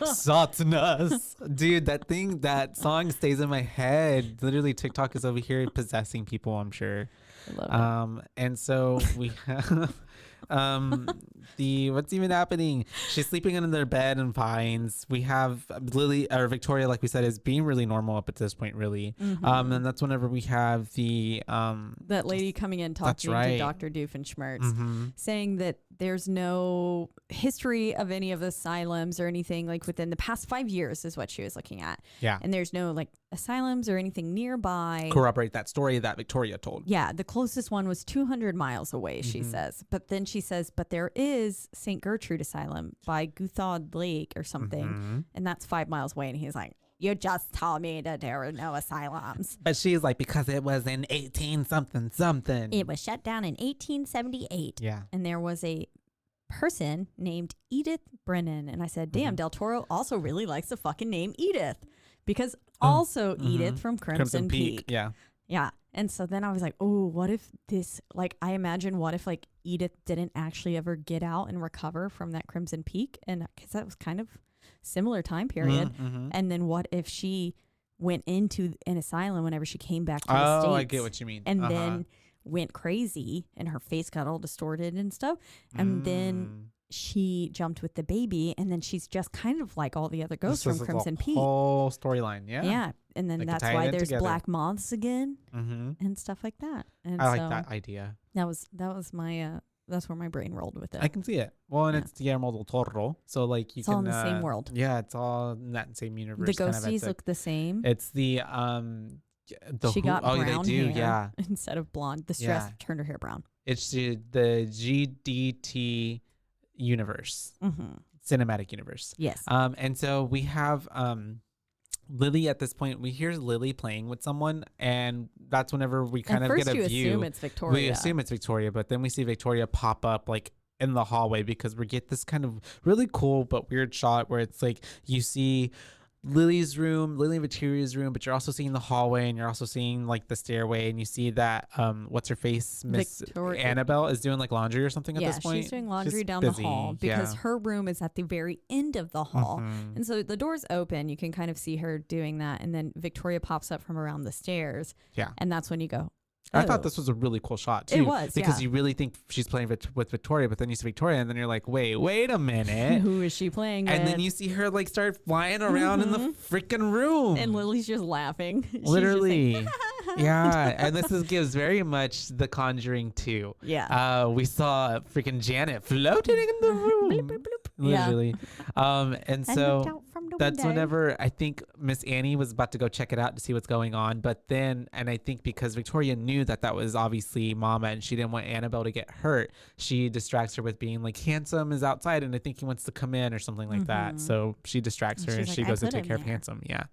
Satanas. Dude, that song stays in my head. Literally, TikTok is over here possessing people, I'm sure.
I love it.
And so we have what's even happening? She's sleeping under their bed and vines. We have Lily or Victoria, like we said, is being really normal up at this point, really. And that's whenever we have the
that lady coming in talking to Dr. Doofenshmirtz, saying that there's no history of any of the asylums or anything like within the past 5 years is what she was looking at.
Yeah.
And there's no like asylums or anything nearby.
Corroborate that story that Victoria told.
Yeah, the closest one was 200 miles away, she says. But then she says, but there is St. Gertrude Asylum by Guthod Lake or something. And that's 5 miles away. And he's like, you just told me that there were no asylums.
But she's like, because it was in 18 something.
It was shut down in 1878.
Yeah.
And there was a person named Edith Brennan. And I said, damn, Del Toro also really likes the fucking name Edith. Because also Edith from Crimson Peak.
Yeah.
Yeah. And so then I was like, oh, what if this, like, I imagine what if like Edith didn't actually ever get out and recover from that Crimson Peak? And because that was kind of similar time period. And then what if she went into an asylum whenever she came back to the States?
Oh, I get what you mean.
And then went crazy and her face got all distorted and stuff. And then she jumped with the baby, and then she's just kind of like all the other ghosts from Crimson Peak.
Whole storyline, yeah.
Yeah, and then that's why there's black moths again and stuff like that. And
I like that idea.
That was my that's where my brain rolled with it.
I can see it. Well, and it's Guillermo del Toro, so like
it's all in the same world.
Yeah, it's all in that same universe.
The ghosties look the same.
It's the
she got brown hair
yeah,
instead of blonde. The stress turned her hair brown.
It's the GDT universe, cinematic universe.
Yes.
And so we have Lily at this point. We hear Lily playing with someone, and that's whenever we kind of get a view.
Assume it's Victoria.
We assume it's Victoria, but then we see Victoria pop up like in the hallway because we get this kind of really cool but weird shot where it's like you see Lily's room, Lily and Victoria's room, but you're also seeing the hallway and you're also seeing like the stairway, and you see that what's her face, Miss Annabel is doing like laundry or something at this point.
Yeah, she's doing laundry down the hall because her room is at the very end of the hall. And so the door's open, you can kind of see her doing that, and then Victoria pops up from around the stairs.
Yeah.
And that's when you go,
I thought this was a really cool shot too.
It was,
because you really think she's playing with Victoria, but then you see Victoria, and then you're like, wait a minute,
who is she playing with?
And then you see her like start flying around in the freaking room,
and Lily's just laughing.
Literally, yeah. And this gives very much The Conjuring 2.
Yeah.
We saw freaking Janet floating in the room.
Bloop, bloop, bloop.
Literally. And so that's
window.
whenever I think Miss Annie was about to go check it out to see what's going on. But then, and I think because Victoria knew that was obviously Mama and she didn't want Annabelle to get hurt, she distracts her with being like, Handsome is outside and I think he wants to come in or something like that. So she distracts her and she goes to take care of Handsome. Yeah.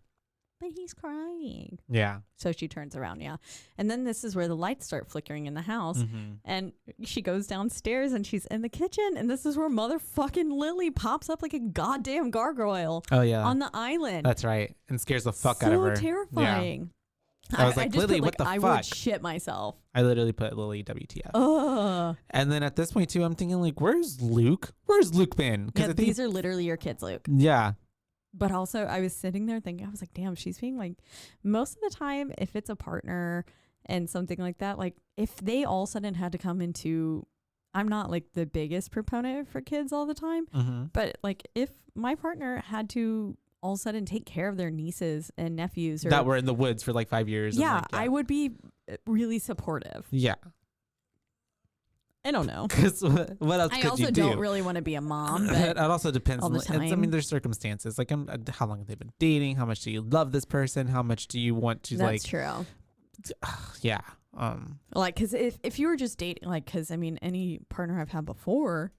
But he's crying.
Yeah.
So she turns around, and then this is where the lights start flickering in the house, and she goes downstairs and she's in the kitchen, and this is where motherfucking Lily pops up like a goddamn gargoyle.
Oh yeah.
On the island.
That's right, and scares the fuck out of her.
So terrifying.
Yeah. I was like, Lily, what the fuck?
I would shit myself.
I literally put Lily WTF. And then at this point too, I'm thinking like, where's Luke? Where's Luke been?
Yeah, these are literally your kids, Luke.
Yeah.
But also, I was sitting there thinking, I was like, damn, she's being like, most of the time, if it's a partner and something like that, like if they all of a sudden had to come into, I'm not like the biggest proponent for kids all the time, but like if my partner had to all of a sudden take care of their nieces and nephews
that were in the woods for like 5 years.
Yeah, I would be really supportive.
Yeah.
I don't know.
Because what else could you do? I also
don't really want to be a mom. But
it also depends
all the time.
I mean, there's circumstances. Like, how long have they been dating? How much do you love this person? How much do you want to
That's true.
Yeah.
Like, because if you were just dating, like, because I mean, any partner I've had before,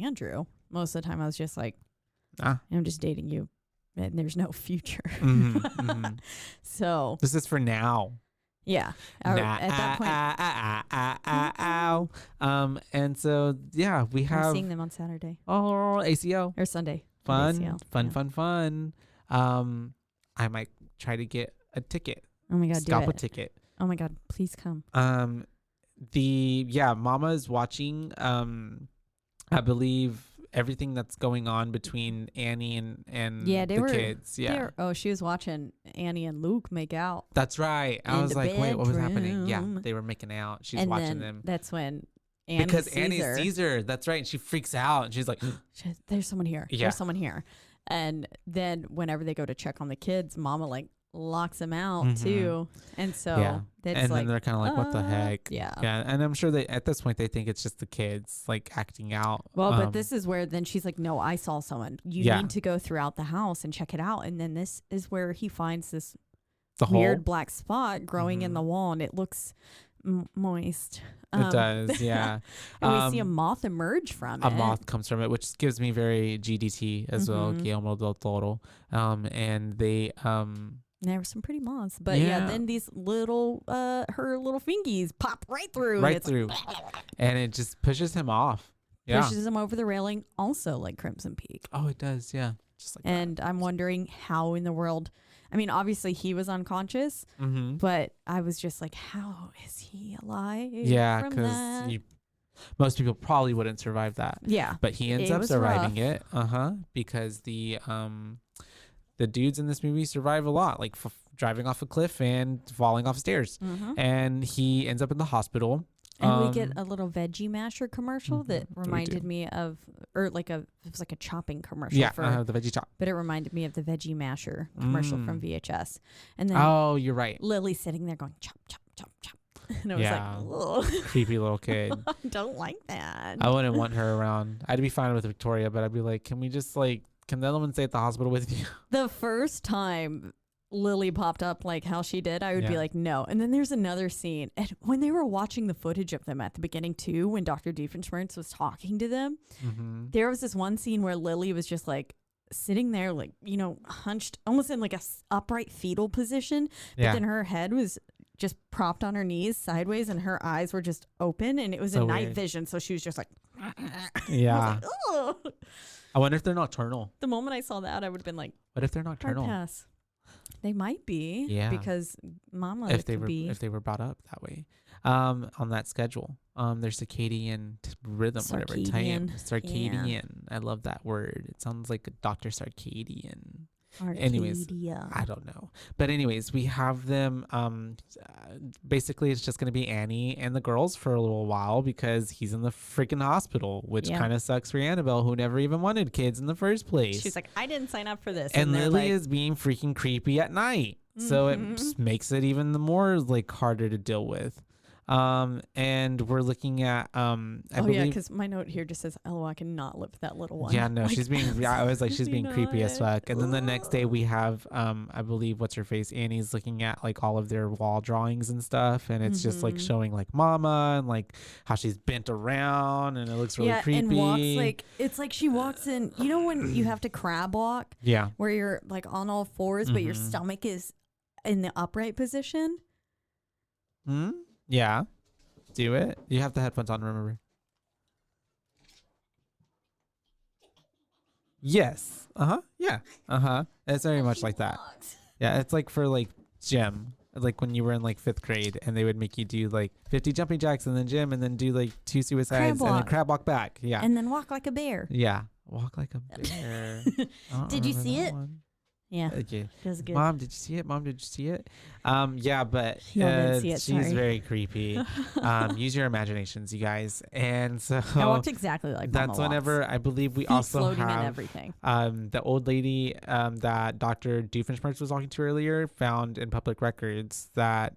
Andrew, most of the time I was just like, I'm just dating you, and there's no future. So
this is for now.
Yeah. At that
point. And so, yeah, we have.
I'm seeing them on Saturday.
Oh, ACO.
Or Sunday.
Fun. I might try to get a ticket.
Oh my God.
Scalp a ticket.
Oh my God. Please come.
Mama is watching, I believe, everything that's going on between Annie and the kids. Yeah.
She was watching Annie and Luke make out.
That's right. I was like, wait, what was happening? Yeah, they were making out. She's watching them.
That's when Annie
sees her. That's right. And she freaks out and she's like,
there's someone here. Yeah. There's someone here. And then whenever they go to check on the kids, Mama like locks them out too. And so
then they're kind of like, what the heck?
Yeah.
And I'm sure at this point they think it's just the kids like acting out.
Well, but this is where then she's like, no, I saw someone. You need to go throughout the house and check it out. And then this is where he finds this weird black spot growing in the wall, and it looks moist.
It does, yeah.
And we see a moth emerge from it.
A moth comes from it, which gives me very GDT as well, Guillermo del Toro. And they
there were some pretty moths, but then these little her little fingies pop right through,
and it just pushes him off. Yeah,
pushes him over the railing, also like Crimson Peak.
Oh, it does, yeah. Just like
and
that.
I'm wondering how in the world. I mean, obviously he was unconscious, but I was just like, how is he alive?
Yeah, because most people probably wouldn't survive that.
Yeah,
but he ends up surviving it. Because the dudes in this movie survive a lot, like driving off a cliff and falling off stairs. And he ends up in the hospital.
And we get a little veggie masher commercial that reminded me of, or like it was like a chopping commercial.
Yeah,
for
the veggie chop.
But it reminded me of the veggie masher commercial from VHS. And then
you're right.
Lily sitting there going chop, chop, chop, chop. And I was like,
creepy little kid.
I don't like that.
I wouldn't want her around. I'd be fine with Victoria, but I'd be like, can we just like, can the other one stay at the hospital with you?
The first time Lily popped up like how she did, I would be like, no. And then there's another scene. And when they were watching the footage of them at the beginning too, when Dr. Doofenshmirtz was talking to them, there was this one scene where Lily was just like sitting there, like, you know, hunched almost in like a upright fetal position. But then her head was just propped on her knees sideways and her eyes were just open and it was a night vision. So she was just like,
yeah.
I,
I wonder if they're nocturnal.
the moment I saw that, I would have been like,
what if they're nocturnal?
hard pass. They might be.
Yeah.
Because Mama
if
could be.
If they were brought up that way. On that schedule. Their circadian rhythm, whatever time. Circadian. Yeah. I love that word. It sounds like Dr. Sarkadian. Anyways, I don't know. But anyways, we have them. Basically, it's just going to be Annie and the girls for a little while because he's in the freaking hospital, which kind of sucks for Annabelle, who never even wanted kids in the first place.
She's like, I didn't sign up for this.
And Lily is being freaking creepy at night. So it makes it even more like harder to deal with. And we're looking at I believe,
because my note here just says, "Oh, I cannot live with that little one."
Yeah, no,
like,
she's being. I was like, she's being creepy as fuck. And then the next day we have I believe what's her face, Annie's looking at like all of their wall drawings and stuff, and it's just like showing like Mama and like how she's bent around, and it looks really creepy.
And walks like it's like she walks in. You know when you have to crab walk?
Yeah,
where you're like on all fours, but your stomach is in the upright position.
Yeah. Do it. You have the headphones on, remember. Yes. Yeah. It's very much like that. Yeah, it's like for like gym. Like when you were in like 5th grade and they would make you do like 50 jumping jacks and then gym and then do like 2 suicides and then crab walk back. Yeah.
And then walk like a bear.
Yeah. Walk like a bear.
Did you see it?
One.
Yeah.
Okay.
That was good.
Mom, did you see it? Mom, did you see it? Yeah, but
didn't see it,
she's very creepy. Use your imaginations, you guys. And so
I walked exactly like Mama
that's whenever
walks.
I believe we
Feet
also
floating
have
and everything.
The old lady that Dr. Doofenshmirtz was talking to earlier found in public records that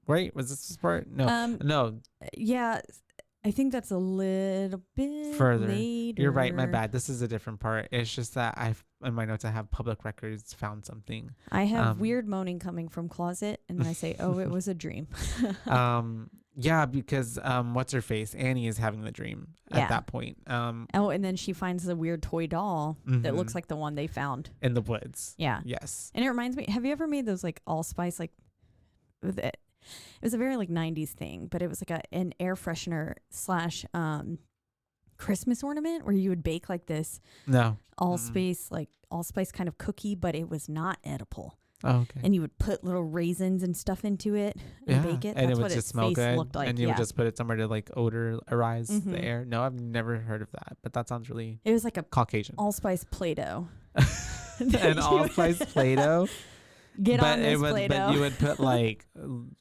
right? Was this part? No. No.
Yeah. I think that's a little bit
further.
Later.
You're right. My bad. This is a different part. It's just that in my notes I have public records found something.
I have weird moaning coming from closet, and then I say, "Oh, it was a dream."
Yeah, because what's her face? Annie is having the dream at that point.
And then she finds the weird toy doll that looks like the one they found
in the woods.
Yeah.
Yes.
And it reminds me. Have you ever made those like allspice like with it? It was a very like 90s thing, but it was like an air freshener / Christmas ornament where you would bake like this allspice kind of cookie, but it was not edible.
Oh, okay.
And you would put little raisins and stuff into it and bake it.
And
that's
it would
what
just smell good.
Looked like.
And you would just put it somewhere to like odorize the air. No, I've never heard of that, but that sounds really
It was like a
Caucasian.
Allspice Play-Doh.
An allspice Play-Doh?
Get on this Play-Doh.
But you would put like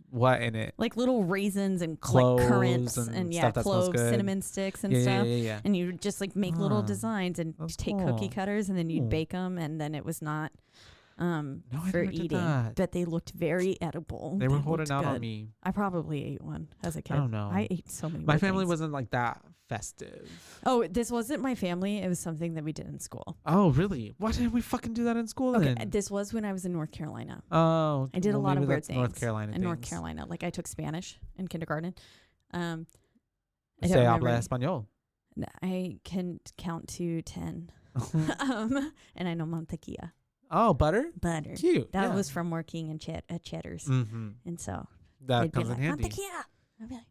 what in it?
Like little raisins and
cloves
like currants
and
cloves, cinnamon sticks and stuff.
Yeah.
And you would just like make little designs and take cookie cutters and then you'd bake them and then it was not for eating. But they looked very edible.
They were holding out on me.
I probably ate one as a kid.
I don't know.
I ate so many.
My family wasn't like that festive.
Oh, this wasn't my family. It was something that we did in school.
Oh, really? Why didn't we fucking do that in school then?
This was when I was in North Carolina.
Oh.
I did a lot of weird things.
North Carolina
in North Carolina. Like I took Spanish in kindergarten.
Se habla español.
I can count to 10. And I know mantequilla.
Oh, butter?
Butter.
Cute.
That was from working in Cheddar's. And so
that comes in handy.
Mantequilla. I'd be like,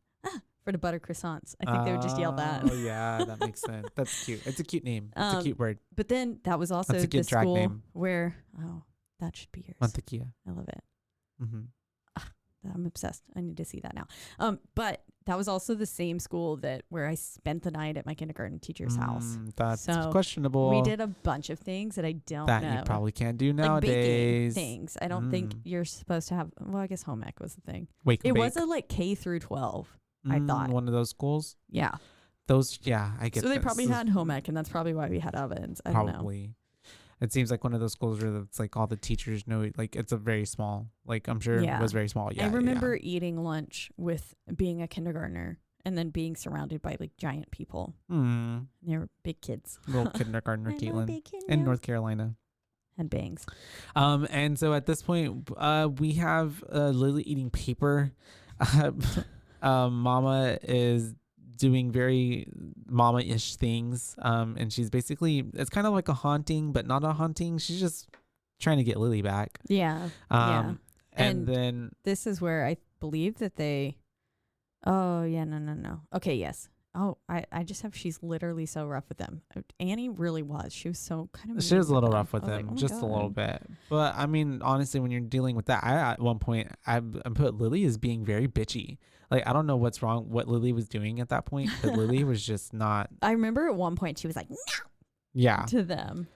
for the butter croissants. I think they would just yell that.
Oh, yeah, that makes sense. That's cute. It's a cute name. It's a cute word.
But then that was also the school name. Where, that should be yours.
Mantequilla.
I love it. I'm obsessed. I need to see that now. But that was also the same school where I spent the night at my kindergarten teacher's house.
That's questionable.
We did a bunch of things that I don't know.
That you probably can't do nowadays.
Like baking things. I don't think you're supposed to have. Well, I guess home ec was the thing.
It
was a like K through 12 I thought.
One of those schools.
Yeah.
Those, yeah, I get.
So they probably had home ec, and that's probably why we had ovens. I don't know.
It seems like one of those schools where it's like all the teachers know, like it's a very small, like I'm sure it was very small. Yeah.
I remember eating lunch with being a kindergartner and then being surrounded by like giant people. They were big kids.
Little kindergartner Caitlin in North Carolina.
And bangs.
And so at this point, we have Lily eating paper. Mama is doing very mama-ish things. And she's basically, it's kind of like a haunting, but not a haunting. She's just trying to get Lily back.
Yeah.
And then
this is where I believe that they, no. Okay, yes. Oh, I just have, she's literally so rough with them. Annie really was. She was so kind of.
She was a little rough with them,
like, oh
just a little bit. But I mean, honestly, when you're dealing with that, at one point, I put Lily as being very bitchy. Like, I don't know what's wrong, what Lily was doing at that point, but Lily was just not.
I remember at one point she was like, no.
Yeah.
To them.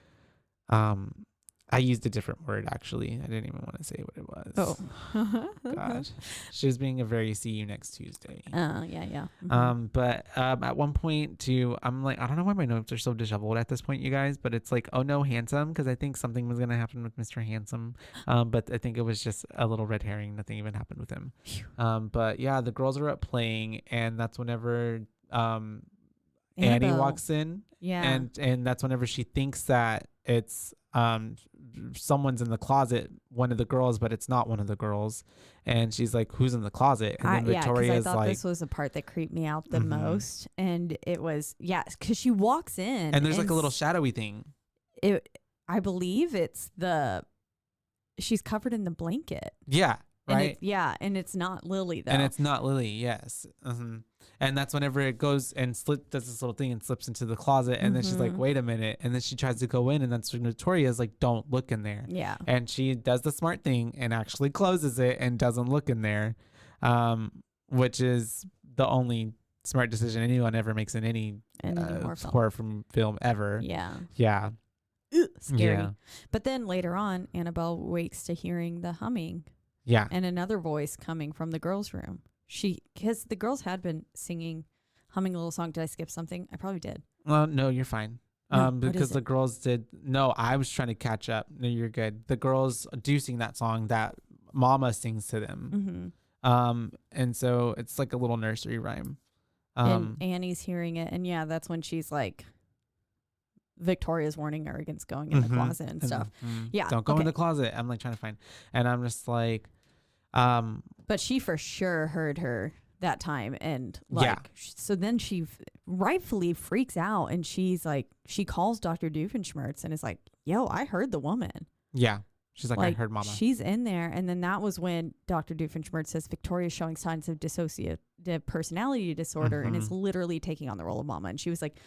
I used a different word, actually. I didn't even want to say what it was. Oh. God. She was being a very see you next Tuesday.
Yeah.
But at one point, too, I'm like, I don't know why my notes are so disheveled at this point, you guys, but it's like, oh, no, Handsome, because I think something was going to happen with Mr. Handsome. But I think it was just a little red herring. Nothing even happened with him. But yeah, the girls are up playing, and that's whenever Annie walks in.
Yeah.
And that's whenever she thinks that it's someone's in the closet, one of the girls, but it's not one of the girls, and she's like, who's in the closet? And then Victoria's
I thought
like,
this was the part that creeped me out the most, and it was because she walks in
and there's like a little shadowy thing.
I believe she's covered in the blanket.
Yeah. Right.
And it's not Lily though.
And it's not Lily. Yes. And that's whenever it goes and does this little thing and slips into the closet, and then she's like, wait a minute, and then she tries to go in, and that's when Victoria's like, don't look in there.
Yeah.
And she does the smart thing and actually closes it and doesn't look in there, which is the only smart decision anyone ever makes in any horror film ever.
Yeah.
Yeah.
Scary.
Yeah.
But then later on, Annabelle wakes to hearing the humming.
Yeah.
And another voice coming from the girls' room. Because the girls had been humming a little song. Did I skip something? I probably did.
Well, no, you're fine. Because the girls did. No, I was trying to catch up. No, you're good. The girls do sing that song that Mama sings to them. And so it's like a little nursery rhyme.
And Annie's hearing it. And yeah, that's when she's like, Victoria's warning her against going in the closet and stuff. Yeah.
Don't go in the closet. I'm like trying to find. And I'm just like.
But she for sure heard her that time. And like, so then she rightfully freaks out, and she's like, she calls Dr. Doofenshmirtz and is like, yo, I heard the woman.
Yeah. She's like, I heard Mama.
She's in there. And then that was when Dr. Doofenshmirtz says Victoria's showing signs of dissociative personality disorder and is literally taking on the role of Mama. And she was like,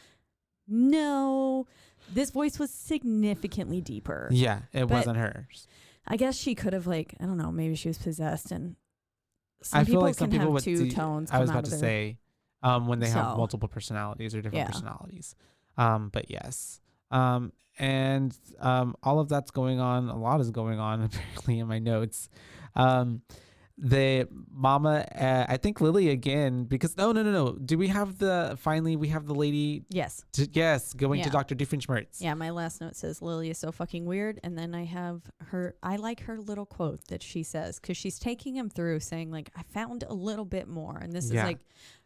no, this voice was significantly deeper.
Yeah, it wasn't hers.
I guess she could have, like, I don't know, maybe she was possessed, and
I feel like some people would
two tones.
I was about to say, when they have multiple personalities or different personalities. But yes. And all of that's going on. A lot is going on apparently in my notes. The Mama, I think Lily again, because no. Do we have we have the lady?
Yes.
Going to Dr. Doofenshmirtz.
Yeah, my last note says Lily is so fucking weird. And then I have I like her little quote that she says, because she's taking him through saying like, I found a little bit more. And this is like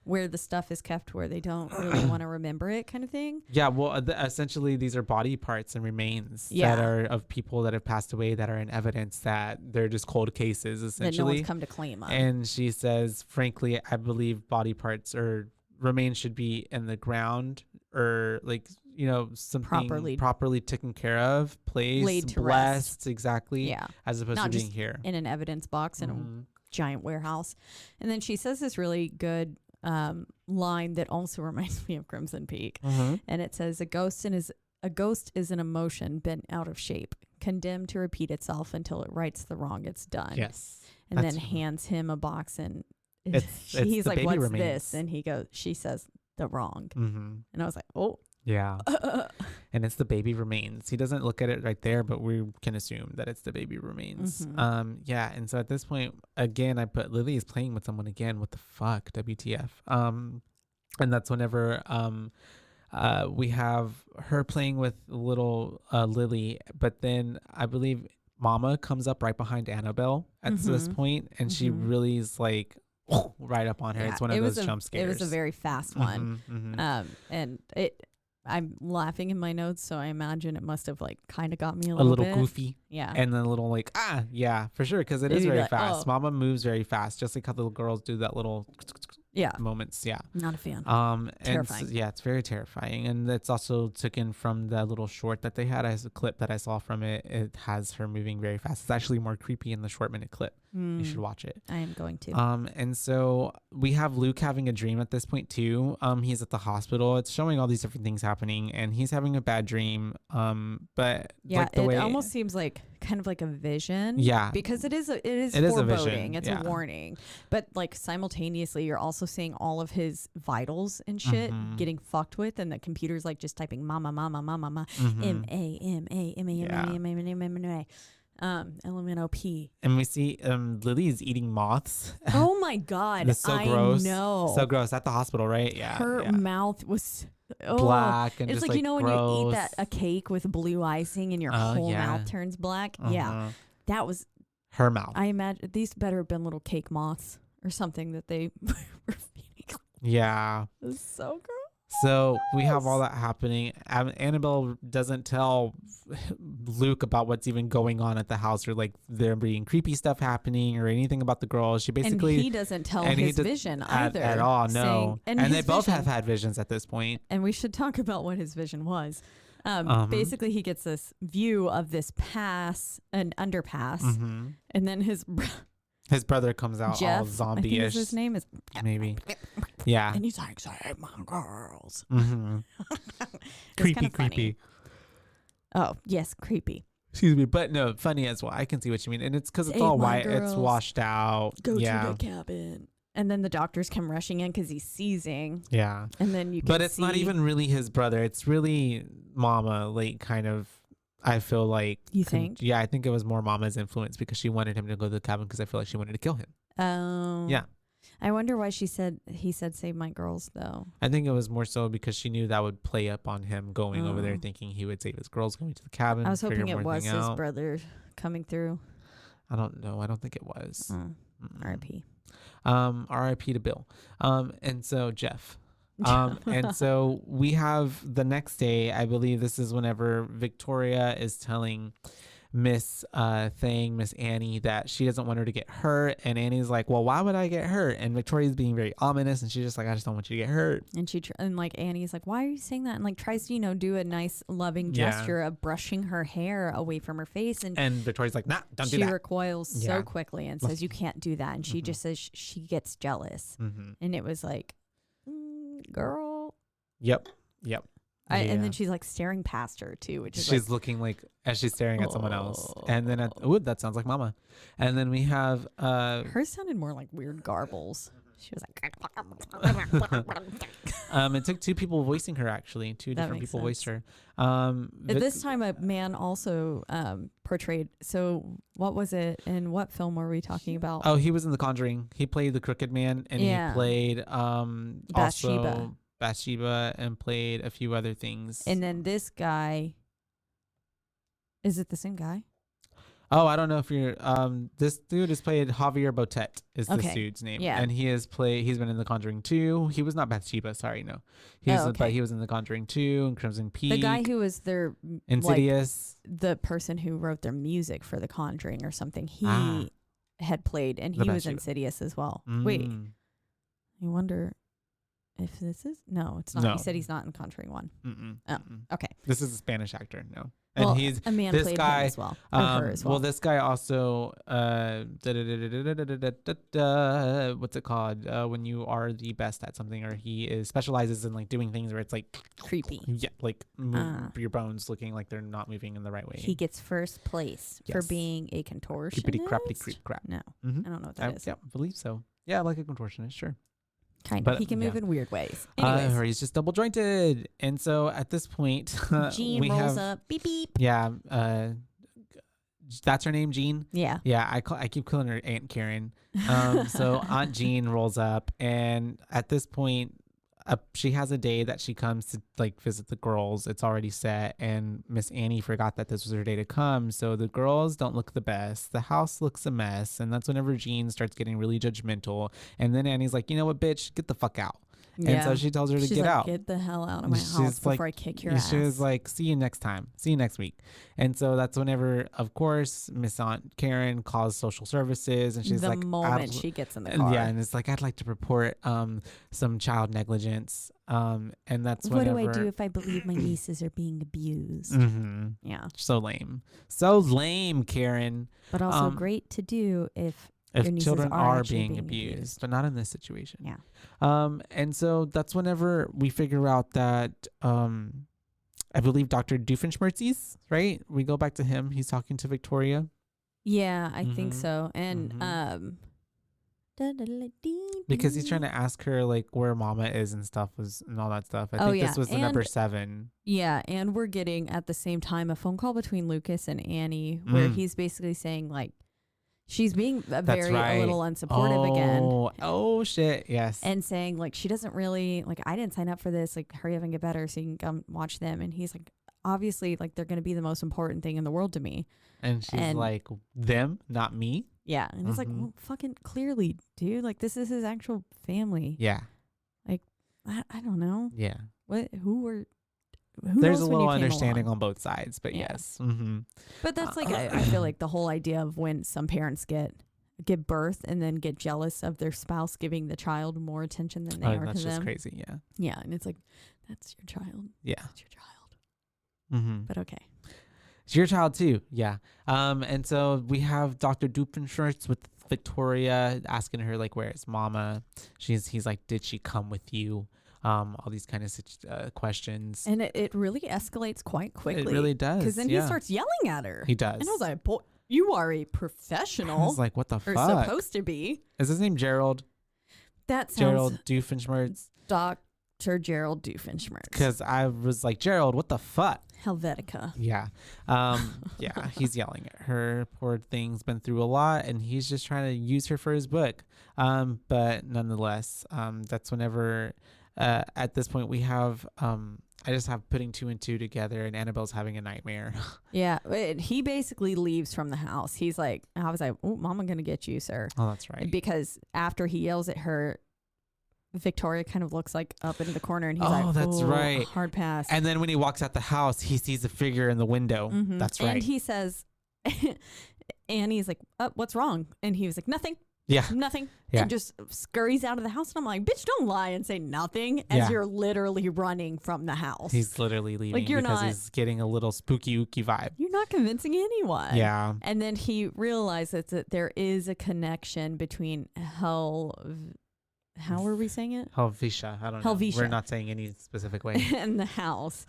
where the stuff is kept where they don't really want to remember it kind of thing.
Yeah, well, essentially these are body parts and remains that are of people that have passed away that are in evidence that they're just cold cases, essentially.
That no one's come to claim them.
And she says, frankly, I believe body parts or remains should be in the ground or like, something properly taken care of, placed, blessed, exactly, as opposed to being here.
In an evidence box in a giant warehouse. And then she says this really good line that also reminds me of Crimson Peak, and it says, a ghost is an emotion bent out of shape, condemned to repeat itself until it rights the wrong it's done.
Yes.
And then hands him a box, and
he's
like, what's
remains.
this? And she says, the wrong. And I was like, oh
Yeah. And it's the baby remains. He doesn't look at it right there, but we can assume that it's the baby remains. Yeah. And so at this point, again, I put Lily is playing with someone again. What the fuck? WTF? And that's whenever we have her playing with little Lily, but then I believe Mama comes up right behind Annabelle at this point, and she really is like right up on her. It's one of those jump scares.
It was a very fast one. And I'm laughing in my notes, so I imagine it must have like kind of got me a little bit.
Goofy.
Yeah.
And then a little like, yeah, for sure. Because it is very fast. Mama moves very fast, just like how the little girls do that little moments. Yeah.
Not a fan.
Terrifying. And it's very terrifying. And it's also taken from the little short that they had as a clip that I saw from it. It has her moving very fast. It's actually more creepy in the short minute clip. You should watch it.
I am going to.
And so we have Luke having a dream at this point too. He's at the hospital. It's showing all these different things happening, and he's having a bad dream. But
yeah, like it almost seems like kind of like a vision.
Yeah,
because it is foreboding.
Is a vision.
It's a warning. But like simultaneously, you're also seeing all of his vitals and shit getting fucked with, and the computer's like just typing mama, mama, mama, mama, M-A-M-A-M-A-M-A-M-A. LMNOP.
And we see Lily is eating moths.
Oh my god.
It's so gross.
Know.
So gross. At the hospital, right? Yeah.
Her mouth was
black and
it's
just
like, you know,
gross.
when you eat a cake with blue icing and your whole mouth turns black. Yeah. That was
her mouth.
I imagine these better have been little cake moths or something that they were feeding.
Yeah.
It was so gross.
So we have all that happening. Annabelle doesn't tell Luke about what's even going on at the house, or like there being creepy stuff happening or anything about the girls. She basically,
and he doesn't tell his vision either
at all. No, and they both have had visions at this point.
And we should talk about what his vision was. Basically, he gets this view of this an underpass, and then his
brother comes out
Jeff,
all zombie-ish.
I think his name is
maybe. Yeah.
And he's like, save my girls.
Creepy, creepy.
Oh, yes, creepy.
Excuse me, but no, funny as well. I can see what you mean. And it's because it's all white. Girls. It's washed out.
Go to the cabin. And then the doctors come rushing in because he's seizing.
Yeah.
And then you can
But it's not even really his brother. It's really Mama, like, kind of. I feel like
you think
I think it was more Mama's influence because she wanted him to go to the cabin because I feel like she wanted to kill him.
Yeah, I wonder why he said save my girls though.
I think it was more so because she knew that would play up on him going over there thinking he would save his girls going to the cabin.
I was hoping it was his brother coming through.
I don't know. I don't think it was.
R.I.P.
R.I.P. to Bill. And so Jeff. And so we have the next day, I believe this is whenever Victoria is telling Miss Annie that she doesn't want her to get hurt, and Annie's like, well, why would I get hurt? And Victoria's being very ominous, and she's just like, I just don't want you to get hurt.
And like Annie's like, why are you saying that? And like tries to do a nice loving gesture of brushing her hair away from her face, and
Victoria's like, nah, don't do that.
She recoils so quickly and says you can't do that, and she just says she gets jealous, and it was like, girl.
Yep.
And then she's like staring past her too, which is
she's looking like as she's staring at someone else, and then that sounds like Mama. And then we have
hers sounded more like weird garbles. She was
like it took two people voicing her, actually. Two different people voiced her.
At this time a man also portrayed, so what was it, and what film were we talking about?
Oh, he was in The Conjuring. He played the Crooked Man, and he played Bathsheba, and played a few other things.
And then this guy, is it the same guy?
Oh, I don't know if you're this dude is played Javier Botet is the dude's name.
Yeah.
And he's been in The Conjuring 2. He was not Bathsheba, sorry, no. But he was in The Conjuring 2 and Crimson Peak.
The guy who was their
Insidious.
Like, the person who wrote their music for The Conjuring or something. He had played, and he was Insidious as well. Wait. I wonder if this is it's not. No. He said he's not in Conjuring 1. Okay.
This is a Spanish actor. No.
And
he's
a man played him as well. Or her as well.
Well, this guy also what's it called? When you are the best at something, or he specializes in like doing things where it's like
creepy.
Yeah, like your bones looking like they're not moving in the right way.
He gets first place for being a contortionist.
Creepity crappity creep crap.
No, I don't know what that is.
Yeah, I believe so. Yeah, like a contortionist, sure.
Kind of. He can move in weird ways. Anyways.
Or he's just double jointed. And so at this point,
Jean rolls up. Beep, beep.
Yeah. That's her name, Jean?
Yeah.
Yeah, I keep calling her Aunt Karen. So Aunt Jean rolls up, and at this point, she has a day that she comes to like visit the girls. It's already set, and Miss Annie forgot that this was her day to come. So the girls don't look the best. The house looks a mess, and that's whenever Jean starts getting really judgmental. And then Annie's like, you know what, bitch, get the fuck out. Yeah. And so she tells her to get out.
Get the hell out of my house before I kick your ass.
She was like, see you next time. See you next week. And so that's whenever, of course, Miss Aunt Karen calls social services, and she's like,
the moment she gets in the car.
Yeah, and it's like, I'd like to report some child negligence. And that's
what
whenever,
do I do if I believe my nieces are being abused?
Mm-hmm.
Yeah.
So lame, Karen.
But also great to do if
children are being abused, but not in this situation.
Yeah.
And so that's whenever we figure out that I believe Dr. Doofenshmirtz, right? We go back to him. He's talking to Victoria.
Yeah, I think so. And
because he's trying to ask her like where Mama is and stuff and all that stuff. I think this was the number 7.
Yeah, and we're getting at the same time a phone call between Lucas and Annie where he's basically saying like she's being a little unsupportive again.
Oh shit, yes.
And saying like she doesn't really like, I didn't sign up for this, like hurry up and get better so you can come watch them. And he's like, obviously like they're gonna be the most important thing in the world to me.
And she's like, them, not me.
Yeah. And it's like, well, fucking clearly, dude, like this is his actual family.
Yeah.
Like I don't know.
Yeah.
Who
there's a little understanding on both sides, but yes.
But that's like I feel like the whole idea of when some parents give birth and then get jealous of their spouse giving the child more attention than they are to them.
That's just crazy.
Yeah, and it's like, that's your child.
Yeah,
it's your child. But okay,
it's your child too. Yeah. And so we have Dr. Doofenshmirtz with Victoria asking her like, where's Mama? He's like, did she come with you? All these kind of questions.
And it really escalates quite quickly.
It really does.
Because then he starts yelling at her.
He does.
And I was like, boy, you are a professional.
I was like, what the fuck?
Or supposed to be.
Is his name Gerald?
That sounds...
Gerald Doofenshmirtz.
Dr. Gerald Doofenshmirtz.
Because I was like, Gerald, what the fuck?
Helvetica.
Yeah. Yeah, he's yelling at her. Poor thing's been through a lot, and he's just trying to use her for his book. But nonetheless, that's whenever... at this point, we have, I just have putting 2 and 2 together, and Annabelle's having a nightmare.
Yeah, he basically leaves from the house. He's like, I was like, oh, Mama gonna get you, sir.
Oh, that's right.
Because after he yells at her, Victoria kind of looks like up into the corner, and he's like,
oh, that's right.
Hard pass.
And then when he walks out the house, he sees a figure in the window. That's right.
And he says, Annie's like, what's wrong? And he was like, nothing.
Yeah.
Nothing.
Yeah.
And just scurries out of the house. And I'm like, bitch, don't lie and say nothing as you're literally running from the house.
He's literally leaving
like
because he's getting a little spooky ooky vibe.
You're not convincing anyone.
Yeah.
And then he realizes that there is a connection between how are we saying it?
Helvetia. I don't know. We're not saying any specific way.
And the house.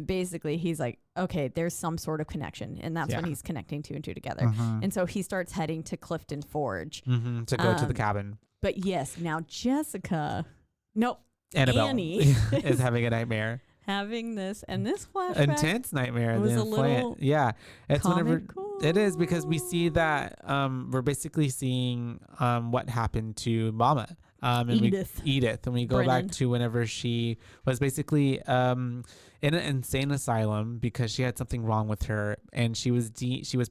Basically, he's like, okay, there's some sort of connection. And that's when he's connecting 2 and 2 together. And so he starts heading to Clifton Forge.
To go to the cabin.
But yes, now
Annabelle
Annie
is having a nightmare.
Having this flashback.
Intense nightmare.
It was a little
it's
comical.
It is because we see that we're basically seeing what happened to Mama. Edith. And we go back to whenever she was basically in an insane asylum because she had something wrong with her, and she was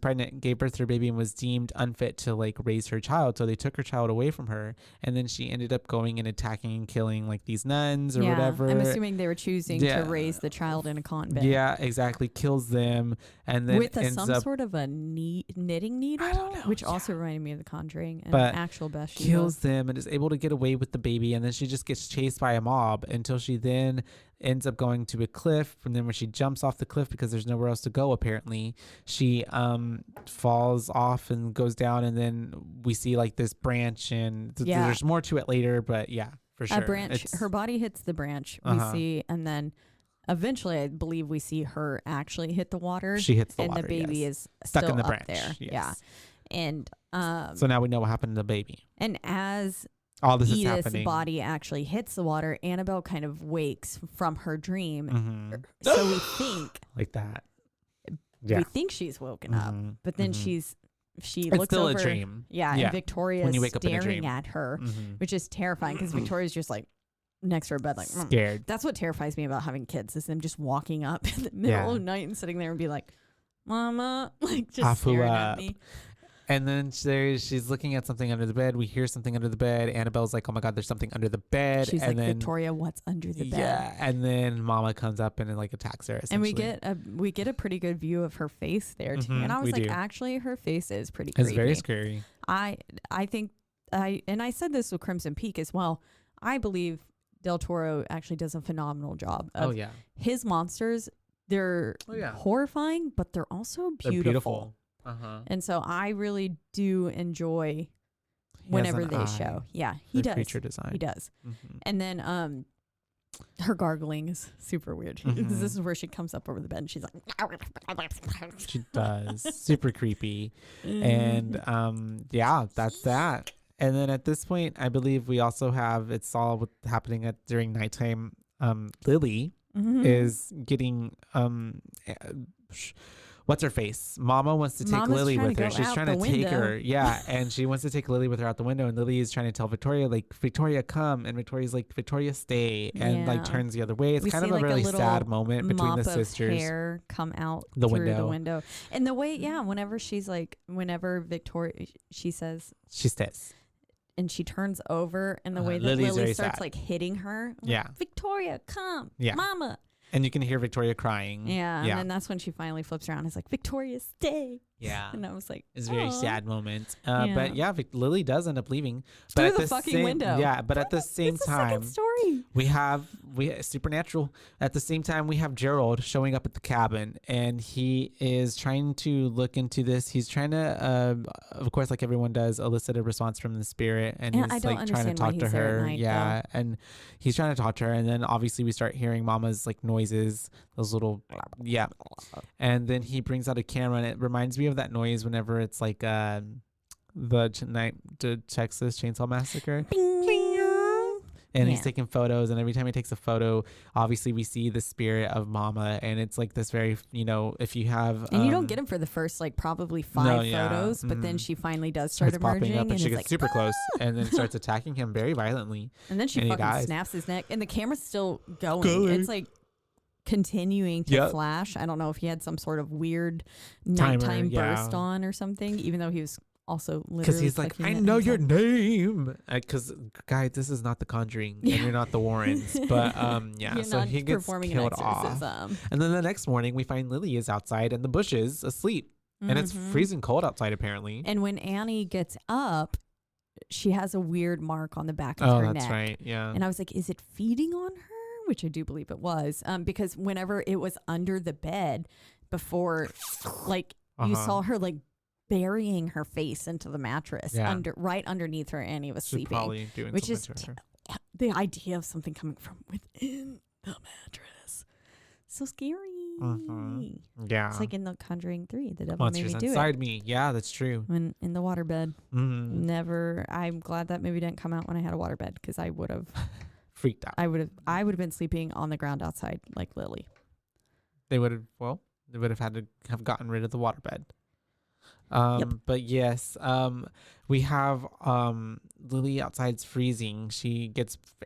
pregnant, gave birth to her baby, and was deemed unfit to like raise her child. So they took her child away from her, and then she ended up going and attacking and killing like these nuns or whatever.
I'm assuming they were choosing to raise the child in a convent.
Yeah, exactly. Kills them, and then
with some sort of a knitting needle, which also reminded me of The Conjuring and actual Bathsheba.
Kills them and is able to get away with the baby, and then she just gets chased by a mob until she then ends up going to a cliff. And then when she jumps off the cliff because there's nowhere else to go, apparently she falls off and goes down, and then we see like this branch, and there's more to it later, but for sure,
a branch, her body hits the branch, we see, and then eventually I believe we see her actually hit the water.
She hits the
water,
and the
baby is
stuck
still
in the
up
branch
there.
Yes.
And
so now we know what happened to the baby.
And as
all this is
Edith's
happening.
body actually hits the water, Annabelle kind of wakes from her dream.
Mm-hmm.
So we think
like that. Yeah.
We think she's woken up, but then she
it's
looks
still
over.
a dream.
Yeah, and Victoria's
when you wake up in a
staring
dream.
at her, which is terrifying because Victoria's just like next to her bed, like
scared.
That's what terrifies me about having kids is them just walking up in the middle of the night and sitting there and be like, "Mama," like just staring at me.
And then she's looking at something under the bed. We hear something under the bed. Annabelle's like, "Oh my God, there's something under the bed."
She's
and
like,
then,
"Victoria, what's under the bed?"
Yeah, and then Mama comes up and like attacks her.
And we get a pretty good view of her face there too. And I was like, actually, her face is pretty creepy.
It's very scary.
I think I said this with Crimson Peak as well. I believe Del Toro actually does a phenomenal job of his monsters. They're horrifying, but they're also beautiful.
They're beautiful.
And so I really do enjoy whenever they show. Yeah, he does.
Creature design.
He does. And then her gargling is super weird. This is where she comes up over the bed and she's like,
she does. Super creepy. And that's that. And then at this point, I believe we also have, it's all happening during nighttime. Lily is getting what's her face? Mama wants to take
Mama's
Lily with her. She's trying to take her. Yeah. And she wants to take Lily with her out the window. And Lily is trying to tell Victoria, like, Victoria, come. And Victoria's like, Victoria, stay. And like turns the other way. It's kind of a really sad moment between the sisters.
Hair come out
the
through the window. And the way, whenever she's like, whenever Victoria, she says.
She stays.
And she turns over and the way that Lily starts like hitting her. Like, Victoria, come. Mama.
And you can hear Victoria crying.
Yeah. And then that's when she finally flips around and is like, Victoria, stay.
Yeah.
And I was like,
it's a very sad moment. But Lily does end up leaving. But
through
at
the fucking window.
Yeah. But at the same time,
story.
we have supernatural. At the same time, we have Gerald showing up at the cabin and he is trying to look into this. He's trying to, of course, like everyone does, elicit a response from the spirit. And he's like trying to talk to her. And he's trying to talk to her. And then obviously we start hearing Mama's like noises, those little, And then he brings out a camera and it reminds me of that noise whenever it's like the Texas Chainsaw Massacre. And he's taking photos, and every time he takes a photo, obviously we see the spirit of Mama, and it's like this very, if you have...
And you don't get him for the first, like, probably 5 photos, but then she finally does start emerging.
Up and she gets
like,
super close, and then starts attacking him very violently.
And then she fucking snaps his neck, and the camera's still going. It's like continuing to flash. I don't know if he had some sort of weird nighttime burst on or something, even though he was... Also, literally,
because he's like, I know your name. Because, guys, this is not The Conjuring, and you're not the Warrens. But so he gets killed off. And then the next morning, we find Lily is outside in the bushes, asleep, and it's freezing cold outside apparently.
And when Annie gets up, she has a weird mark on the back of her neck. Oh, that's right.
Yeah.
And I was like, is it feeding on her? Which I do believe it was, because whenever it was under the bed before, like you saw her like burying her face into the mattress right underneath her. Annie was sleeping,
probably doing
which is
the
idea of something coming from within the mattress. So scary.
Yeah,
it's like in The Conjuring 3, the devil
Monsters
made me do
inside me. Yeah, that's true.
When in the waterbed. Never. I'm glad that movie didn't come out when I had a waterbed because I would have
freaked out.
I would have been sleeping on the ground outside like Lily.
They would have had to have gotten rid of the waterbed. But yes, we have Lily outside's freezing.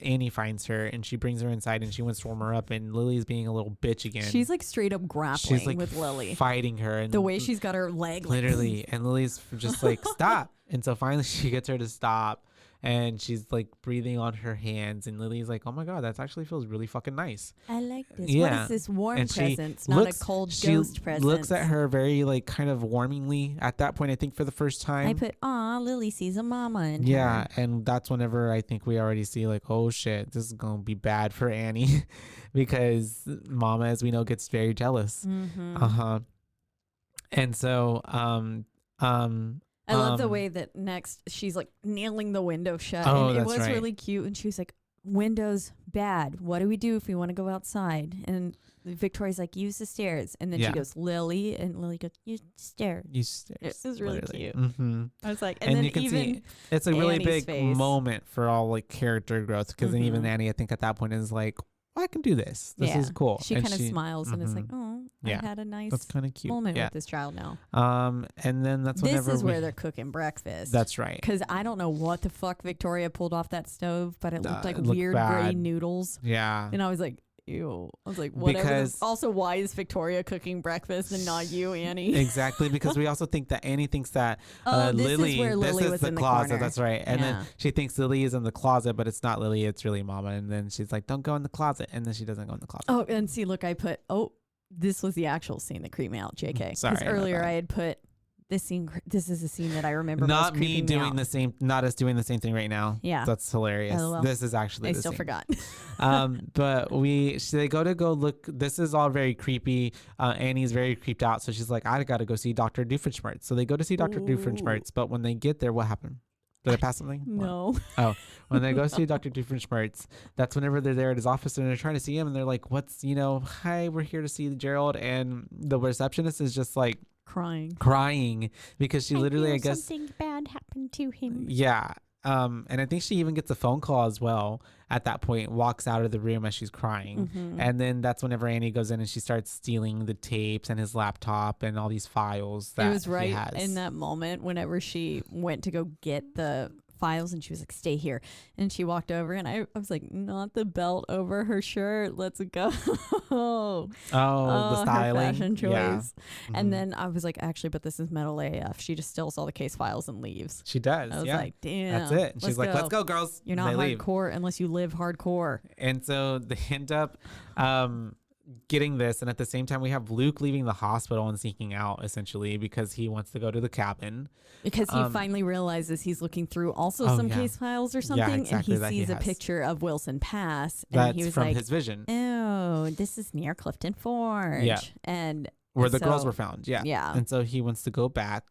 Annie finds her and she brings her inside and she wants to warm her up, and Lily's being a little bitch again.
She's like straight up grappling with Lily,
fighting her, and
the way she's got her leg
literally, and Lily's just like stop. And so finally she gets her to stop, and she's like breathing on her hands, and Lily's like, oh my God, that actually feels really fucking nice.
I like this. What is this warm presence, not a cold ghost presence?
She looks at her very like kind of warmingly at that point, I think, for the first time.
I put, Lily sees a mama in her.
Yeah, and that's whenever I think we already see like, oh shit, this is gonna be bad for Annie because Mama, as we know, gets very jealous. And so
I love the way that next she's like nailing the window shut.
Oh,
and it
that's
was
right.
really cute. And she was like, windows bad. What do we do if we want to go outside? And Victoria's like, use the stairs. And then she goes, Lily. And Lily goes, use the stairs.
Use stairs.
It was really cute.
Mm-hmm.
I was like,
and
then
you can
even
see it's a really
Annie's
big
face.
moment for all like character growth. Because then even Annie, I think at that point is like, I can do this. This is cool.
She kind of smiles and it's like, oh, I had a nice
that's kind of cute
moment with this child now.
And then that's whenever
this is where they're cooking breakfast.
That's right.
Because I don't know what the fuck Victoria pulled off that stove, but it looked like
it looked
weird
bad.
gray noodles.
Yeah.
And I was like, ew. I was like, whatever.
Because
also, why is Victoria cooking breakfast and not you, Annie?
Exactly, because we also think that Annie thinks that
this
Lily,
is where Lily
this
was
is the
in
closet.
corner.
That's right. And then she thinks Lily is in the closet, but it's not Lily. It's really Mama. And then she's like, don't go in the closet. And then she doesn't go in the closet.
Oh, and see, look, I put, this was the actual scene that creeped me out, JK.
Sorry.
Because earlier I had put, this scene, this is a scene that I remember
not
most
me
creeping
doing
out.
the same, not us doing the same thing right now.
Yeah.
That's hilarious.
LOL.
This is actually
I
the
still
scene.
forgot.
But they go look. This is all very creepy. Annie's very creeped out. So she's like, I got to go see Dr. Doofenshmirtz. So they go to see Dr. Doofenshmirtz. But when they get there, what happened? Did I pass something?
No.
Oh, when they go see Dr. Doofenshmirtz, that's whenever they're there at his office and they're trying to see him. And they're like, hi, we're here to see Gerald. And the receptionist is just like, crying because she literally, I guess
something bad happened to him.
Yeah. And I think she even gets a phone call as well at that point, walks out of the room as she's crying. And then that's whenever Annie goes in and she starts stealing the tapes and his laptop and all these files that
it was right
he has.
in that moment whenever she went to go get the files and she was like, stay here. And she walked over and I was like, not the belt over her shirt. Let's go.
The styling.
Her fashion choice.
Yeah.
And then I was like, actually, but this is metal AF. She just steals all the case files and leaves.
She does.
I was like, damn.
That's it. And she's like, let's go, girls.
You're not hardcore unless you live hardcore.
And so they end up getting this, and at the same time we have Luke leaving the hospital and sneaking out essentially because he wants to go to the cabin
because he finally realizes he's looking through some case files or something,
exactly,
and he sees a picture of Wilson Pass, and
that's
he was
from
like,
his vision.
Oh, this is near Clifton Forge, and
where the girls were found.
Yeah,
and so he wants to go back,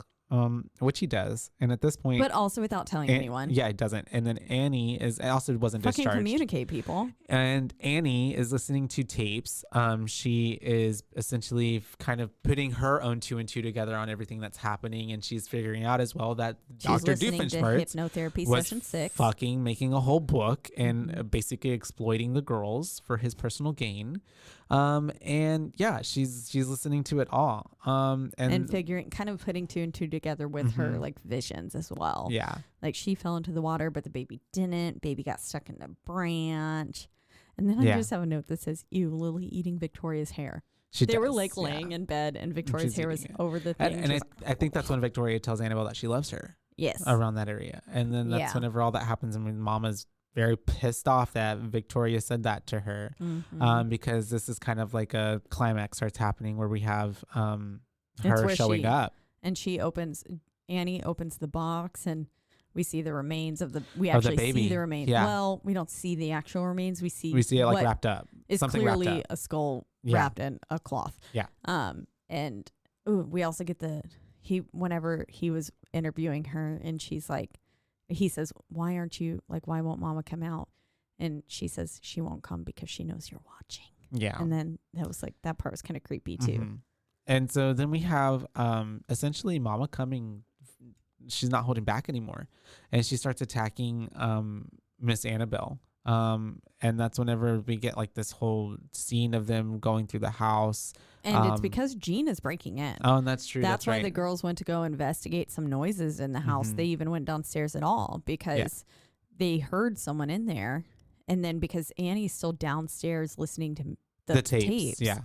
which he does, and at this point,
but also without telling anyone.
Yeah, it doesn't. And then Annie wasn't
fucking
discharged.
Communicate, people.
And Annie is listening to tapes. She is essentially kind of putting her own 2 and 2 together on everything that's happening, and she's figuring out as well that Dr. Doofenshmirtz
hypnotherapy
was
session 6
fucking making a whole book and basically exploiting the girls for his personal gain. And yeah, she's listening to it all. And
figuring, kind of putting 2 and 2 together with her like visions as well.
Yeah.
Like she fell into the water, but the baby didn't. Baby got stuck in a branch. And then I just have a note that says, ew, Lily eating Victoria's hair. They were like laying in bed and Victoria's hair was over the thing.
And I think that's when Victoria tells Annabelle that she loves her.
Yes.
Around that area. And then that's whenever all that happens. And when Mama's very pissed off that Victoria said that to her, because this is kind of like a climax starts happening where we have her showing up. And
Annie opens the box and we see the remains of we actually see the remains.
Yeah.
Well, we don't see the actual remains. We see
it like wrapped up.
It's clearly a skull wrapped in a cloth.
Yeah.
And we also get whenever he was interviewing her and she's like, he says, why won't Mama come out? And she says she won't come because she knows you're watching.
Yeah.
And then that part was kind of creepy too.
And so then we have essentially Mama coming. She's not holding back anymore. And she starts attacking Miss Annabel. And that's whenever we get like this whole scene of them going through the house.
And it's because Jean is breaking in.
Oh, and that's true.
That's why
right.
the girls went to go investigate some noises in the house. They even went downstairs at all because they heard someone in there. And then because Annie's still downstairs listening to the tapes.
Yeah.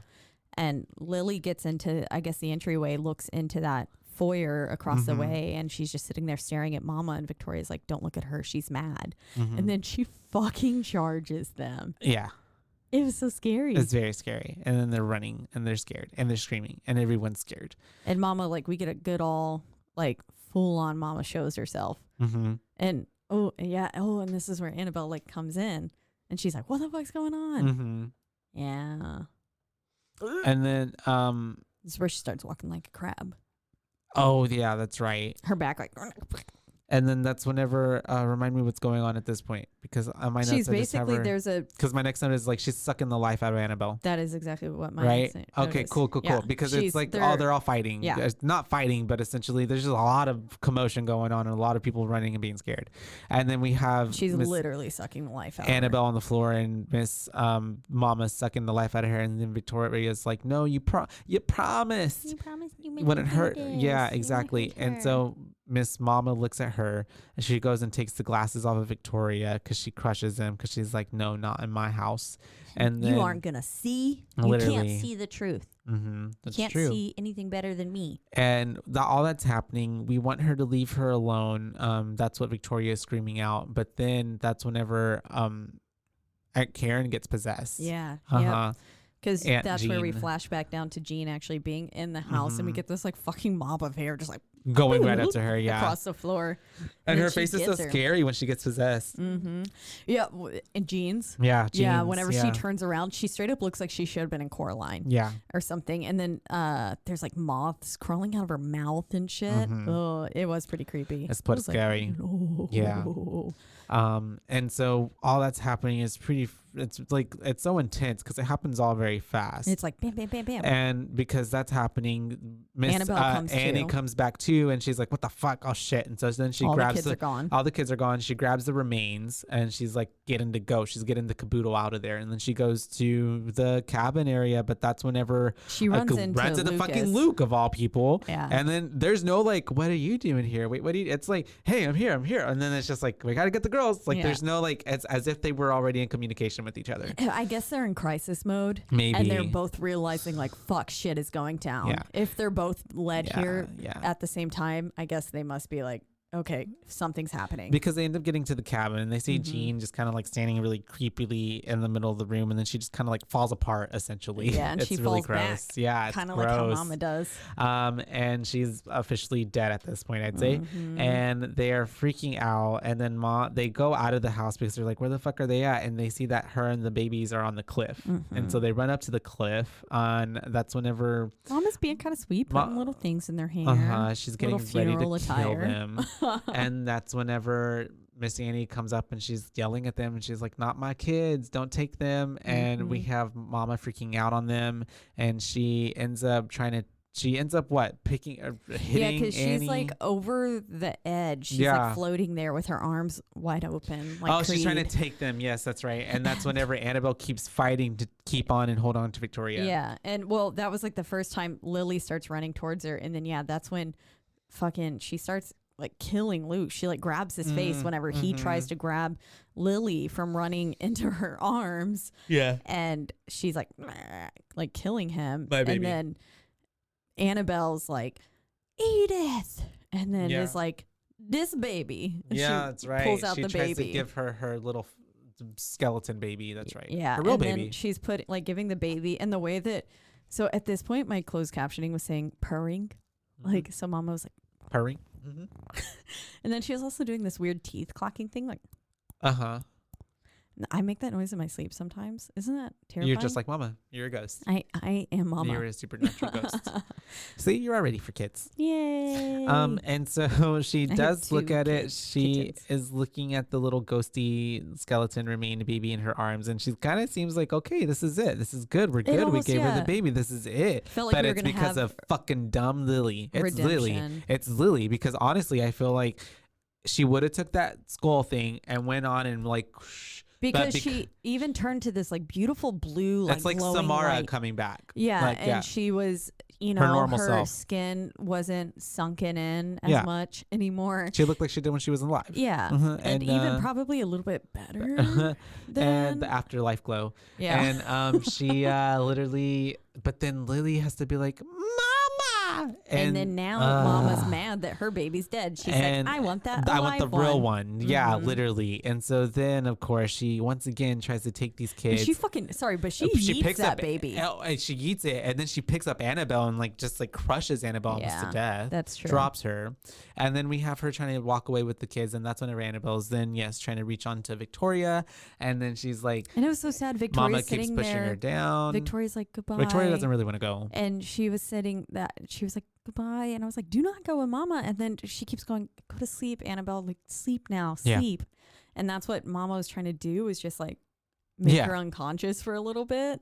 And Lily gets into, I guess, the entryway, looks into that foyer across the way, and she's just sitting there staring at Mama, and Victoria's like, don't look at her, she's mad. And then she fucking charges them.
Yeah.
It was so scary.
It's very scary. And then they're running and they're scared and they're screaming and everyone's scared.
And Mama, like, we get a good full on Mama shows herself. And and this is where Annabelle like comes in and she's like, what the fuck's going on? Yeah.
And then
this is where she starts walking like a crab.
Oh yeah, that's right.
Her back like
And then that's whenever remind me what's going on at this point, because on my notes
she's
I just have her, because my next note is like she's sucking the life out of Annabel.
That is exactly what my
right. Okay, cool.
Yeah.
Because it's like they're all fighting.
Yeah.
Not fighting, but essentially there's just a lot of commotion going on and a lot of people running and being scared. And then we have
she's literally sucking the life out
Annabelle
of her.
on the floor and Miss Mama sucking the life out of her, and then Victoria's like, no, you promised. You promised you wouldn't hurt. Yeah, exactly. And so Miss Mama looks at her and she goes and takes the glasses off of Victoria because she crushes them, because she's like, no, not in my house. And then,
you aren't gonna see.
Literally,
you can't see the truth.
That's
you can't
true.
see anything better than me.
And all that's happening, we want her to leave her alone. That's what Victoria is screaming out. But then that's whenever Aunt Karen gets possessed.
Yeah.
Uh-huh.
Because that's
Jean.
where we flash back down to Jean actually being in the house, and we get this like fucking mob of hair just like
going right up to her, yeah,
across the floor.
And her face is so scary when she gets possessed.
Yeah, and Jean's.
Yeah,
yeah. Whenever she turns around, she straight up looks like she should have been in Coraline.
Yeah,
or something. And then there's like moths crawling out of her mouth and shit. Oh, it was pretty creepy.
It's pretty scary.
Like, oh.
Yeah. And so all that's happening is it's so intense because it happens all very fast.
It's like bam, bam, bam, bam.
And because that's happening,
Annabelle
Annie comes back too, and she's like, "What the fuck? Oh shit!" And so then she grabs
the kids are gone.
All the kids are gone. She grabs the remains and she's like, "Getting to go." She's getting the caboodle out of there, and then she goes to the cabin area. But that's whenever
she runs into
the fucking Luke of all people.
Yeah.
And then there's no like, "What are you doing here? Wait, what do you?" It's like, "Hey, I'm here." And then it's just like, "We gotta get the girls." Like, there's no like, it's as if they were already in communication with each other.
I guess they're in crisis mode.
Maybe.
And they're both realizing like, fuck, shit is going down.
Yeah.
If they're both led here
yeah.
at the same time, I guess they must be like, okay, something's happening.
Because they end up getting to the cabin and they see Jean just kind of like standing really creepily in the middle of the room, and then she just kind of like falls apart essentially.
Yeah, and
it's
she
really
falls
gross.
back.
Yeah, it's
kind of
gross.
like how Mama does.
And she's officially dead at this point, I'd say. And they are freaking out. And then they go out of the house because they're like, where the fuck are they at? And they see that her and the babies are on the cliff. And so they run up to the cliff. And that's whenever
Mama's being kind of sweet, putting little things in their hair.
She's getting ready to kill them. And that's whenever Miss Annie comes up and she's yelling at them and she's like, not my kids, don't take them. And we have Mama freaking out on them, and she ends up what, hitting
because she's like over the edge. She's like floating there with her arms wide open, like
she's trying to take them. Yes, that's right. And that's whenever Annabelle keeps fighting to keep on and hold on to Victoria.
Yeah. And well, that was like the first time Lily starts running towards her, and then that's when fucking she starts like killing Luke. She like grabs his face whenever he tries to grab Lily from running into her arms.
Yeah.
And she's like killing him.
My baby.
And then Annabelle's like, Edith. And then is like, this baby. And
that's right.
Pulls out
she
the
tries
baby.
to give her little skeleton baby. That's right.
Yeah.
Her real
and
baby.
then she's giving the baby, and the way that, so at this point, my closed captioning was saying purring. Like, so Mama was like,
purring.
And then she was also doing this weird teeth clacking thing, like I make that noise in my sleep sometimes. Isn't that terrifying?
You're just like Mama. You're a ghost.
I am Mama.
You're a supernatural ghost. See, you're already for kids.
Yay.
And so she does look at it. She
kittens.
is looking at the little ghosty skeleton remained baby in her arms, and she kind of seems like, okay, this is it. This is good. We're good.
Almost,
we gave her the baby. This is it.
Felt like
but
we were
it's
gonna
because
have
of fucking dumb Lily. It's Lily.
redemption.
It's Lily, because honestly, I feel like she would have took that skull thing and went on and like.
Because she even turned to this like beautiful blue, like
it's like
glowing
Samara
light.
coming back.
Yeah,
like,
and she was, her
normal self.
skin wasn't sunken in as much anymore.
She looked like she did when she was alive.
Yeah, and even probably a little bit better
and the afterlife glow.
Yeah,
and she literally, but then Lily has to be like, Mama,
and then now Mama's mad that her baby's dead. She's like, I want that.
I want the real one. Yeah,
Mm-hmm.
literally. And so then, of course, she once again tries to take these kids.
And she yeets
picks
that
up,
baby.
And she yeets it, and then she picks up Annabelle and like just like crushes Annabelle almost to death.
That's true.
Drops her, and then we have her trying to walk away with the kids, and that's when Annabelle's then trying to reach on to Victoria, and then she's like,
and it was so sad. Victoria's
Mama keeps
sitting
pushing
there.
her down.
Victoria's like, goodbye.
Victoria doesn't really want to go,
and she was sitting that she was like, goodbye. And I was like, do not go with Mama. And then she keeps going, go to sleep, Annabelle. Like, sleep now, sleep. And that's what Mama was trying to do, was just like make her unconscious for a little bit.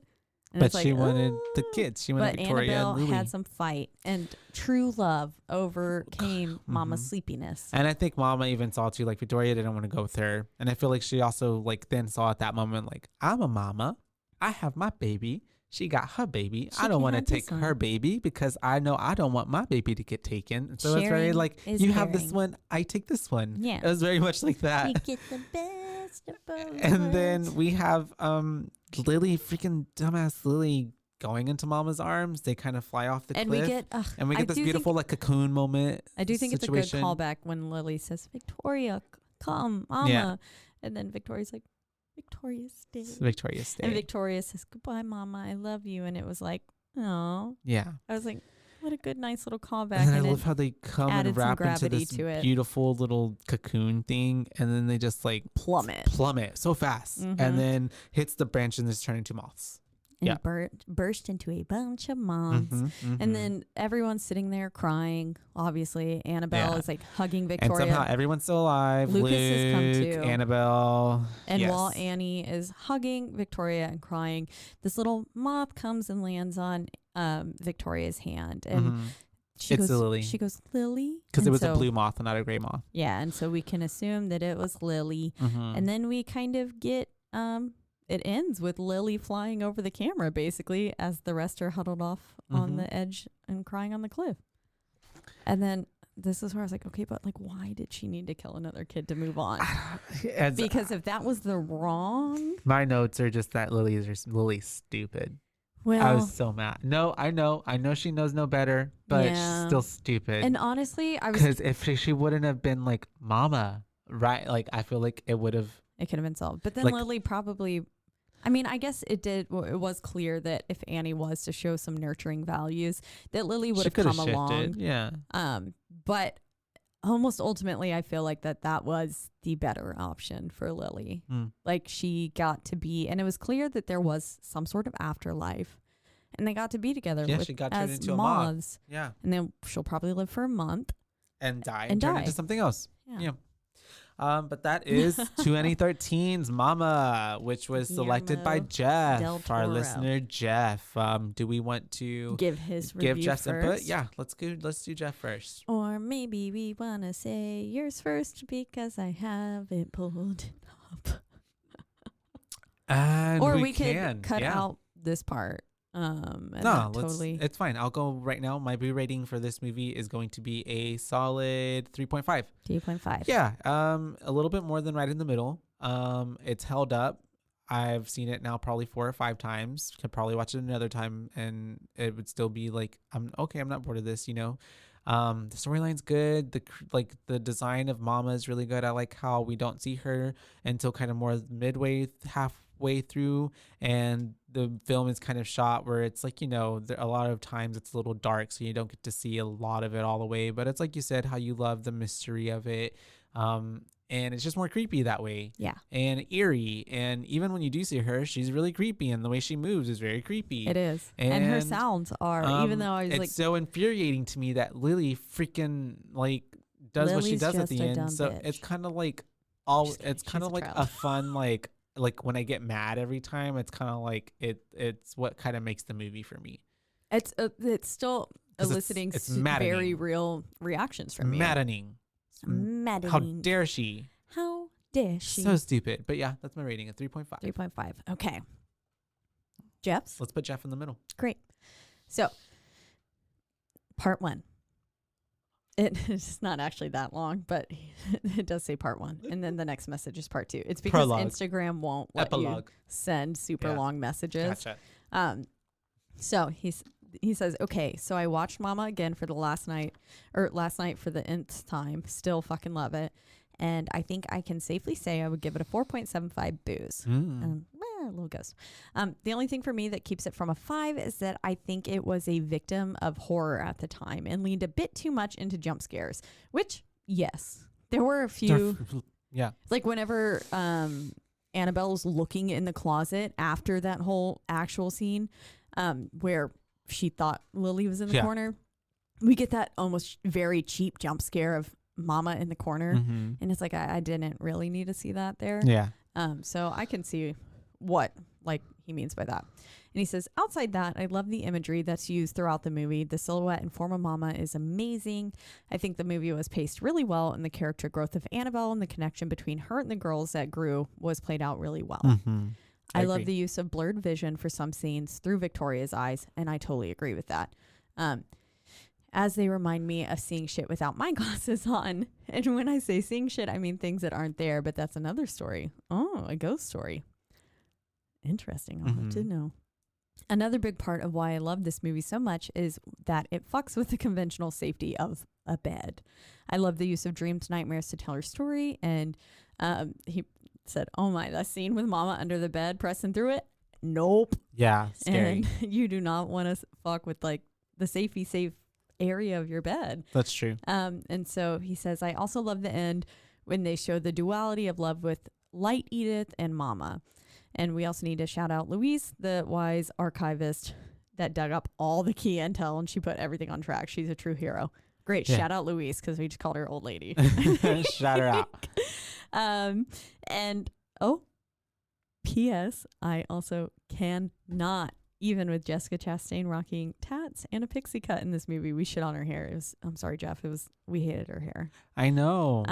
And
but she wanted the kids. She wanted Victoria
Annabelle
and Louis.
had some fight, and true love overcame Mama's sleepiness.
And I think Mama even saw too, like Victoria didn't want to go with her. And I feel like she also like then saw at that moment, like, I'm a mama. I have my baby. She got her baby. I don't want to take her baby because I know I don't want my baby to get taken. So it's very like, you have this one, I take this one.
Yeah.
It was very much like that.
We get the best of both.
And then we have Lily, freaking dumbass Lily, going into Mama's arms. They kind of fly off the cliff. And we get this beautiful like cocoon moment.
I do think
situation.
it's a good callback when Lily says, Victoria, come, Mama. Yeah. And then Victoria's like, Victoria stay.
Victoria stay.
And Victoria says, goodbye, Mama. I love you. And it was like, oh.
Yeah.
I was like, what a good, nice little callback.
And I love how they come and wrap into this beautiful little cocoon thing. And then they just like plummet so fast. Mm-hmm. And then hits the branch and just turn into moths.
And burst into a bunch of moths. And then everyone's sitting there crying. Obviously, Annabelle is like hugging Victoria.
And somehow everyone's still alive.
Lucas has come too.
Annabelle.
And while Annie is hugging Victoria and crying, this little moth comes and lands on Victoria's hand. And she goes, Lily. She goes, Lily?
Because it was a blue moth and not a gray moth.
Yeah, and so we can assume that it was Lily. And then we kind of get... it ends with Lily flying over the camera, basically, as the rest are huddled off on the edge and crying on the cliff. And then this is where I was like, okay, but like, why did she need to kill another kid to move on? Because if that was the wrong...
My notes are just that Lily's stupid.
Well,
I was so mad. No, I know she knows no better, but she's still stupid.
And honestly, I was...
Because if she wouldn't have been like, Mama, right? Like, I feel like it would have...
It could have been solved. But then like, Lily probably... I mean, I guess it did. It was clear that if Annie was to show some nurturing values, that Lily would have come along.
Yeah.
But almost ultimately, I feel like that was the better option for Lily. Like she got to be, and it was clear that there was some sort of afterlife, and they got to be together.
Yeah, she got turned into
moths.
A moth. Yeah.
And then she'll probably live for a month
and die and turn into something else.
Yeah.
But that is 2013's Mama, which was selected by Jeff, our listener Jeff. Do we want to
give Jeff's
input? Yeah, let's do Jeff first.
Or maybe we want to say yours first because I haven't pulled it up.
And
or we could cut out this part.
It's fine. I'll go right now. My B rating for this movie is going to be a solid 3.5.
3.5.
Yeah. A little bit more than right in the middle. It's held up. I've seen it now probably 4 or 5 times. Could probably watch it another time and it would still be like, I'm not bored of this, you know. The storyline's good. The design of Mama is really good. I like how we don't see her until kind of more halfway through, and the film is kind of shot where it's like, you know, a lot of times it's a little dark, so you don't get to see a lot of it all the way, but it's like you said, how you love the mystery of it, and it's just more creepy that way.
Yeah.
And eerie, and even when you do see her, she's really creepy, and the way she moves is very creepy.
It is. And her sounds are, even though I was
it's so infuriating to me that Lily freaking like does what she does at the end. So it's kind of like a fun like when I get mad every time, it's kind of like it's what kind of makes the movie for me.
It's still eliciting very real reactions from you.
Maddening. How dare she?
How dare she?
So stupid. But yeah, that's my rating at 3.5.
3.5. Okay. Jeff's?
Let's put Jeff in the middle.
Great. So, part 1. It's not actually that long, but it does say part 1. And then the next message is part 2. It's because Instagram won't let you send super long messages.
Gotcha.
So he says, okay, so I watched Mama again for last night for the nth time. Still fucking love it. And I think I can safely say I would give it a 4.75 booze. A little ghost. The only thing for me that keeps it from a 5 is that I think it was a victim of horror at the time and leaned a bit too much into jump scares, which, yes, there were a few.
Yeah.
Like whenever Annabelle was looking in the closet after that whole actual scene where she thought Lily was in the corner. we get that almost very cheap jump scare of Mama in the corner.
Mm-hmm.
And it's like, I didn't really need to see that there.
Yeah.
So I can see what like he means by that. And he says, outside that, I love the imagery that's used throughout the movie. The silhouette and form of Mama is amazing. I think the movie was paced really well, and the character growth of Annabelle and the connection between her and the girls that grew was played out really well.
Mm-hmm.
I love the use of blurred vision for some scenes through Victoria's eyes, and I totally agree with that. As they remind me of seeing shit without my glasses on. And when I say seeing shit, I mean things that aren't there, but that's another story. Oh, a ghost story. Interesting. I'll have to know. Another big part of why I love this movie so much is that it fucks with the conventional safety of a bed. I love the use of dreams, nightmares to tell her story. And he said, oh my, that scene with Mama under the bed pressing through it. Nope.
Yeah, scary.
And you do not want to fuck with like the safe area of your bed.
That's true.
And so he says, I also love the end when they show the duality of love with Light Edith and Mama. And we also need to shout out Louise, the wise archivist that dug up all the key intel and she put everything on track. She's a true hero. Great. Yeah. Shout out Louise because we just called her old lady.
Shout her out.
And P.S. I also cannot, even with Jessica Chastain rocking tats and a pixie cut in this movie, we shit on her hair. I'm sorry, Jeff. We hated her hair.
I know.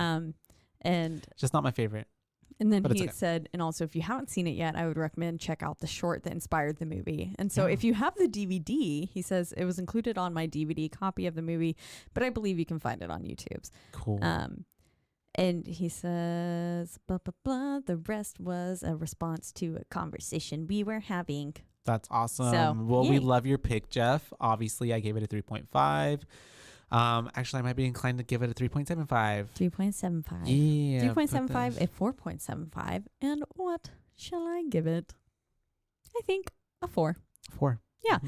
And
just not my favorite.
And then he said, and also if you haven't seen it yet, I would recommend check out the short that inspired the movie. And so if you have the DVD, he says it was included on my DVD copy of the movie, but I believe you can find it on YouTube's.
Cool.
And he says, blah, blah, blah, the rest was a response to a conversation we were having.
That's awesome.
So,
well, we love your pick, Jeff. Obviously, I gave it a 3.5. Actually, I might be inclined to give it a 3.75.
3.75.
Yeah.
3.75, a 4.75. And what shall I give it? I think a 4.
4.
Yeah.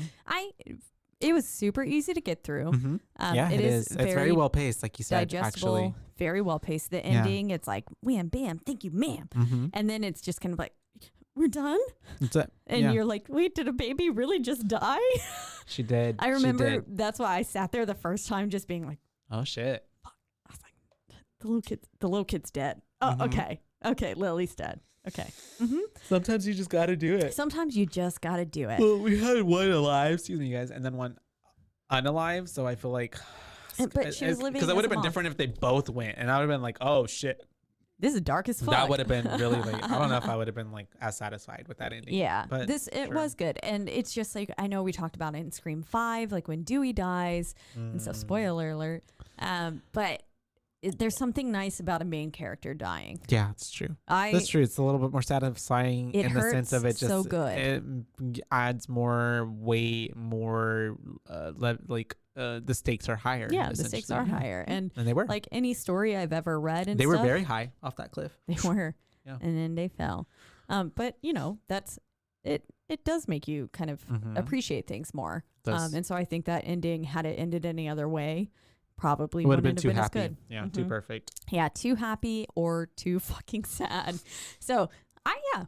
It was super easy to get through.
Mm-hmm. Yeah, it is. It's very well paced, like you said,
digestible,
actually.
Very well paced. The ending, it's like, wham, bam, thank you, ma'am.
Mm-hmm.
And then it's just kind of like, we're done?
That's it.
And you're like, wait, did a baby really just die?
She did.
I remember that's why I sat there the first time just being like,
oh, shit.
Fuck. I was like, the little kid's dead. Oh, okay. Lily's dead. Okay. Mm-hmm.
Sometimes you just got to do it.
Sometimes you just got to do it.
Well, we had one alive, excuse me, guys, and then one unalive. So I feel like,
but she was living
because it would have been different if they both went, and I would have been like, oh shit.
This is dark as fuck.
That would have been really like, I don't know if I would have been like as satisfied with that ending.
Yeah.
But
it was good. And it's just like, I know we talked about it in Scream 5, like when Dewey dies and stuff, spoiler alert. But there's something nice about a main character dying.
Yeah, it's true. That's true. It's a little bit more satisfying in the sense of it just
so good.
It adds more weight, more the stakes are higher.
Yeah, the stakes are higher. And
they were.
Like any story I've ever read and
they
stuff,
were very high off that cliff.
They were.
Yeah.
And then they fell. But you know, that's it does make you kind of appreciate things more. And so I think that ending, had it ended any other way, probably
would have been
wouldn't
too
have been
happy.
as good.
Yeah, too perfect.
Yeah, too happy or too fucking sad. So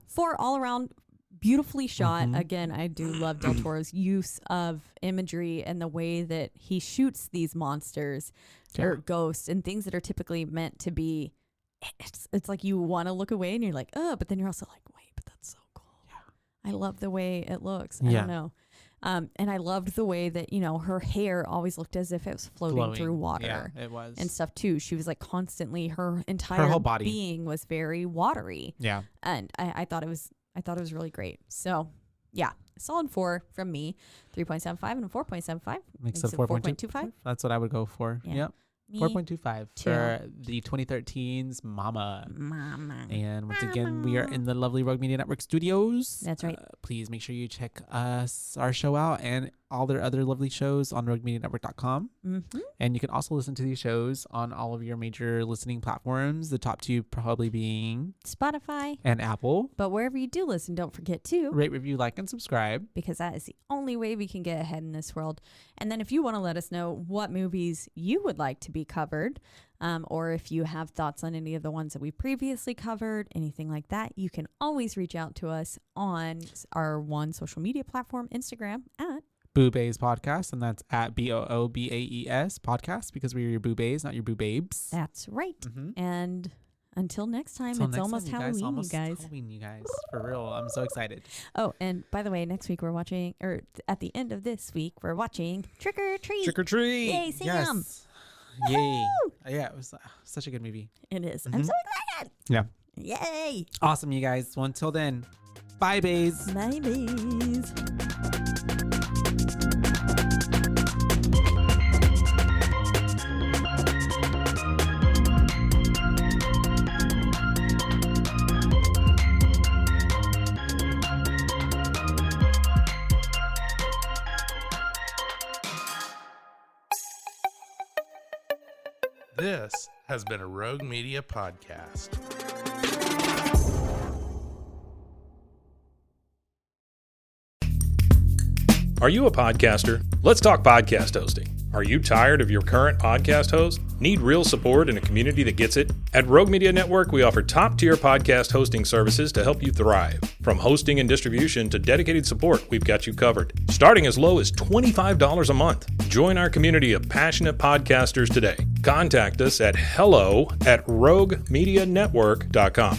4 all around, beautifully shot. Again, I do love Del Toro's use of imagery and the way that he shoots these monsters or ghosts and things that are typically meant to be. It's like you want to look away and you're like, oh, but then you're also like, wait, but that's so cool. Yeah, I love the way it looks. I don't know. And I loved the way that, you know, her hair always looked as if it was floating through water.
Yeah, it was.
And stuff too. She was like constantly, her entire
whole body
being was very watery.
Yeah.
And I thought it was really great. So yeah, solid 4 from me. 3.75 and a 4.75.
Makes it 4.25. That's what I would go for.
Yeah.
Yep. 4.25 for the 2013's Mama. And once again, we are in the lovely Rogue Media Network studios.
That's right.
Please make sure you check our show out and all their other lovely shows on roguemedianetwork.com. And you can also listen to these shows on all of your major listening platforms, the top 2 probably being
Spotify
and Apple.
But wherever you do listen, don't forget to
rate, review, like, and subscribe,
because that is the only way we can get ahead in this world. And then if you want to let us know what movies you would like to be covered, or if you have thoughts on any of the ones that we previously covered, anything like that, you can always reach out to us on our one social media platform, Instagram, at
BooBaes podcast, and that's at BOOBAES podcast, because we're your BooBaes, not your BooBabes.
That's right. And until next time, it's almost Halloween, you guys.
Halloween, you guys. For real. I'm so excited.
Oh, and by the way, next week we're watching, or at the end of this week, we're watching Trick or Treat.
Trick or Treat.
Yay, Sam.
Yes. Yay. Yeah, it was such a good movie.
It is. I'm so excited.
Yeah.
Yay.
Awesome, you guys. Well, until then, bye, baes.
Bye, baes.
This has been a Rogue Media podcast.
Are you a podcaster? Let's talk podcast hosting. Are you tired of your current podcast host? Need real support in a community that gets it? At Rogue Media Network, we offer top-tier podcast hosting services to help you thrive. From hosting and distribution to dedicated support, we've got you covered. Starting as low as $25 a month. Join our community of passionate podcasters today. Contact us at hello@roguemedianetwork.com.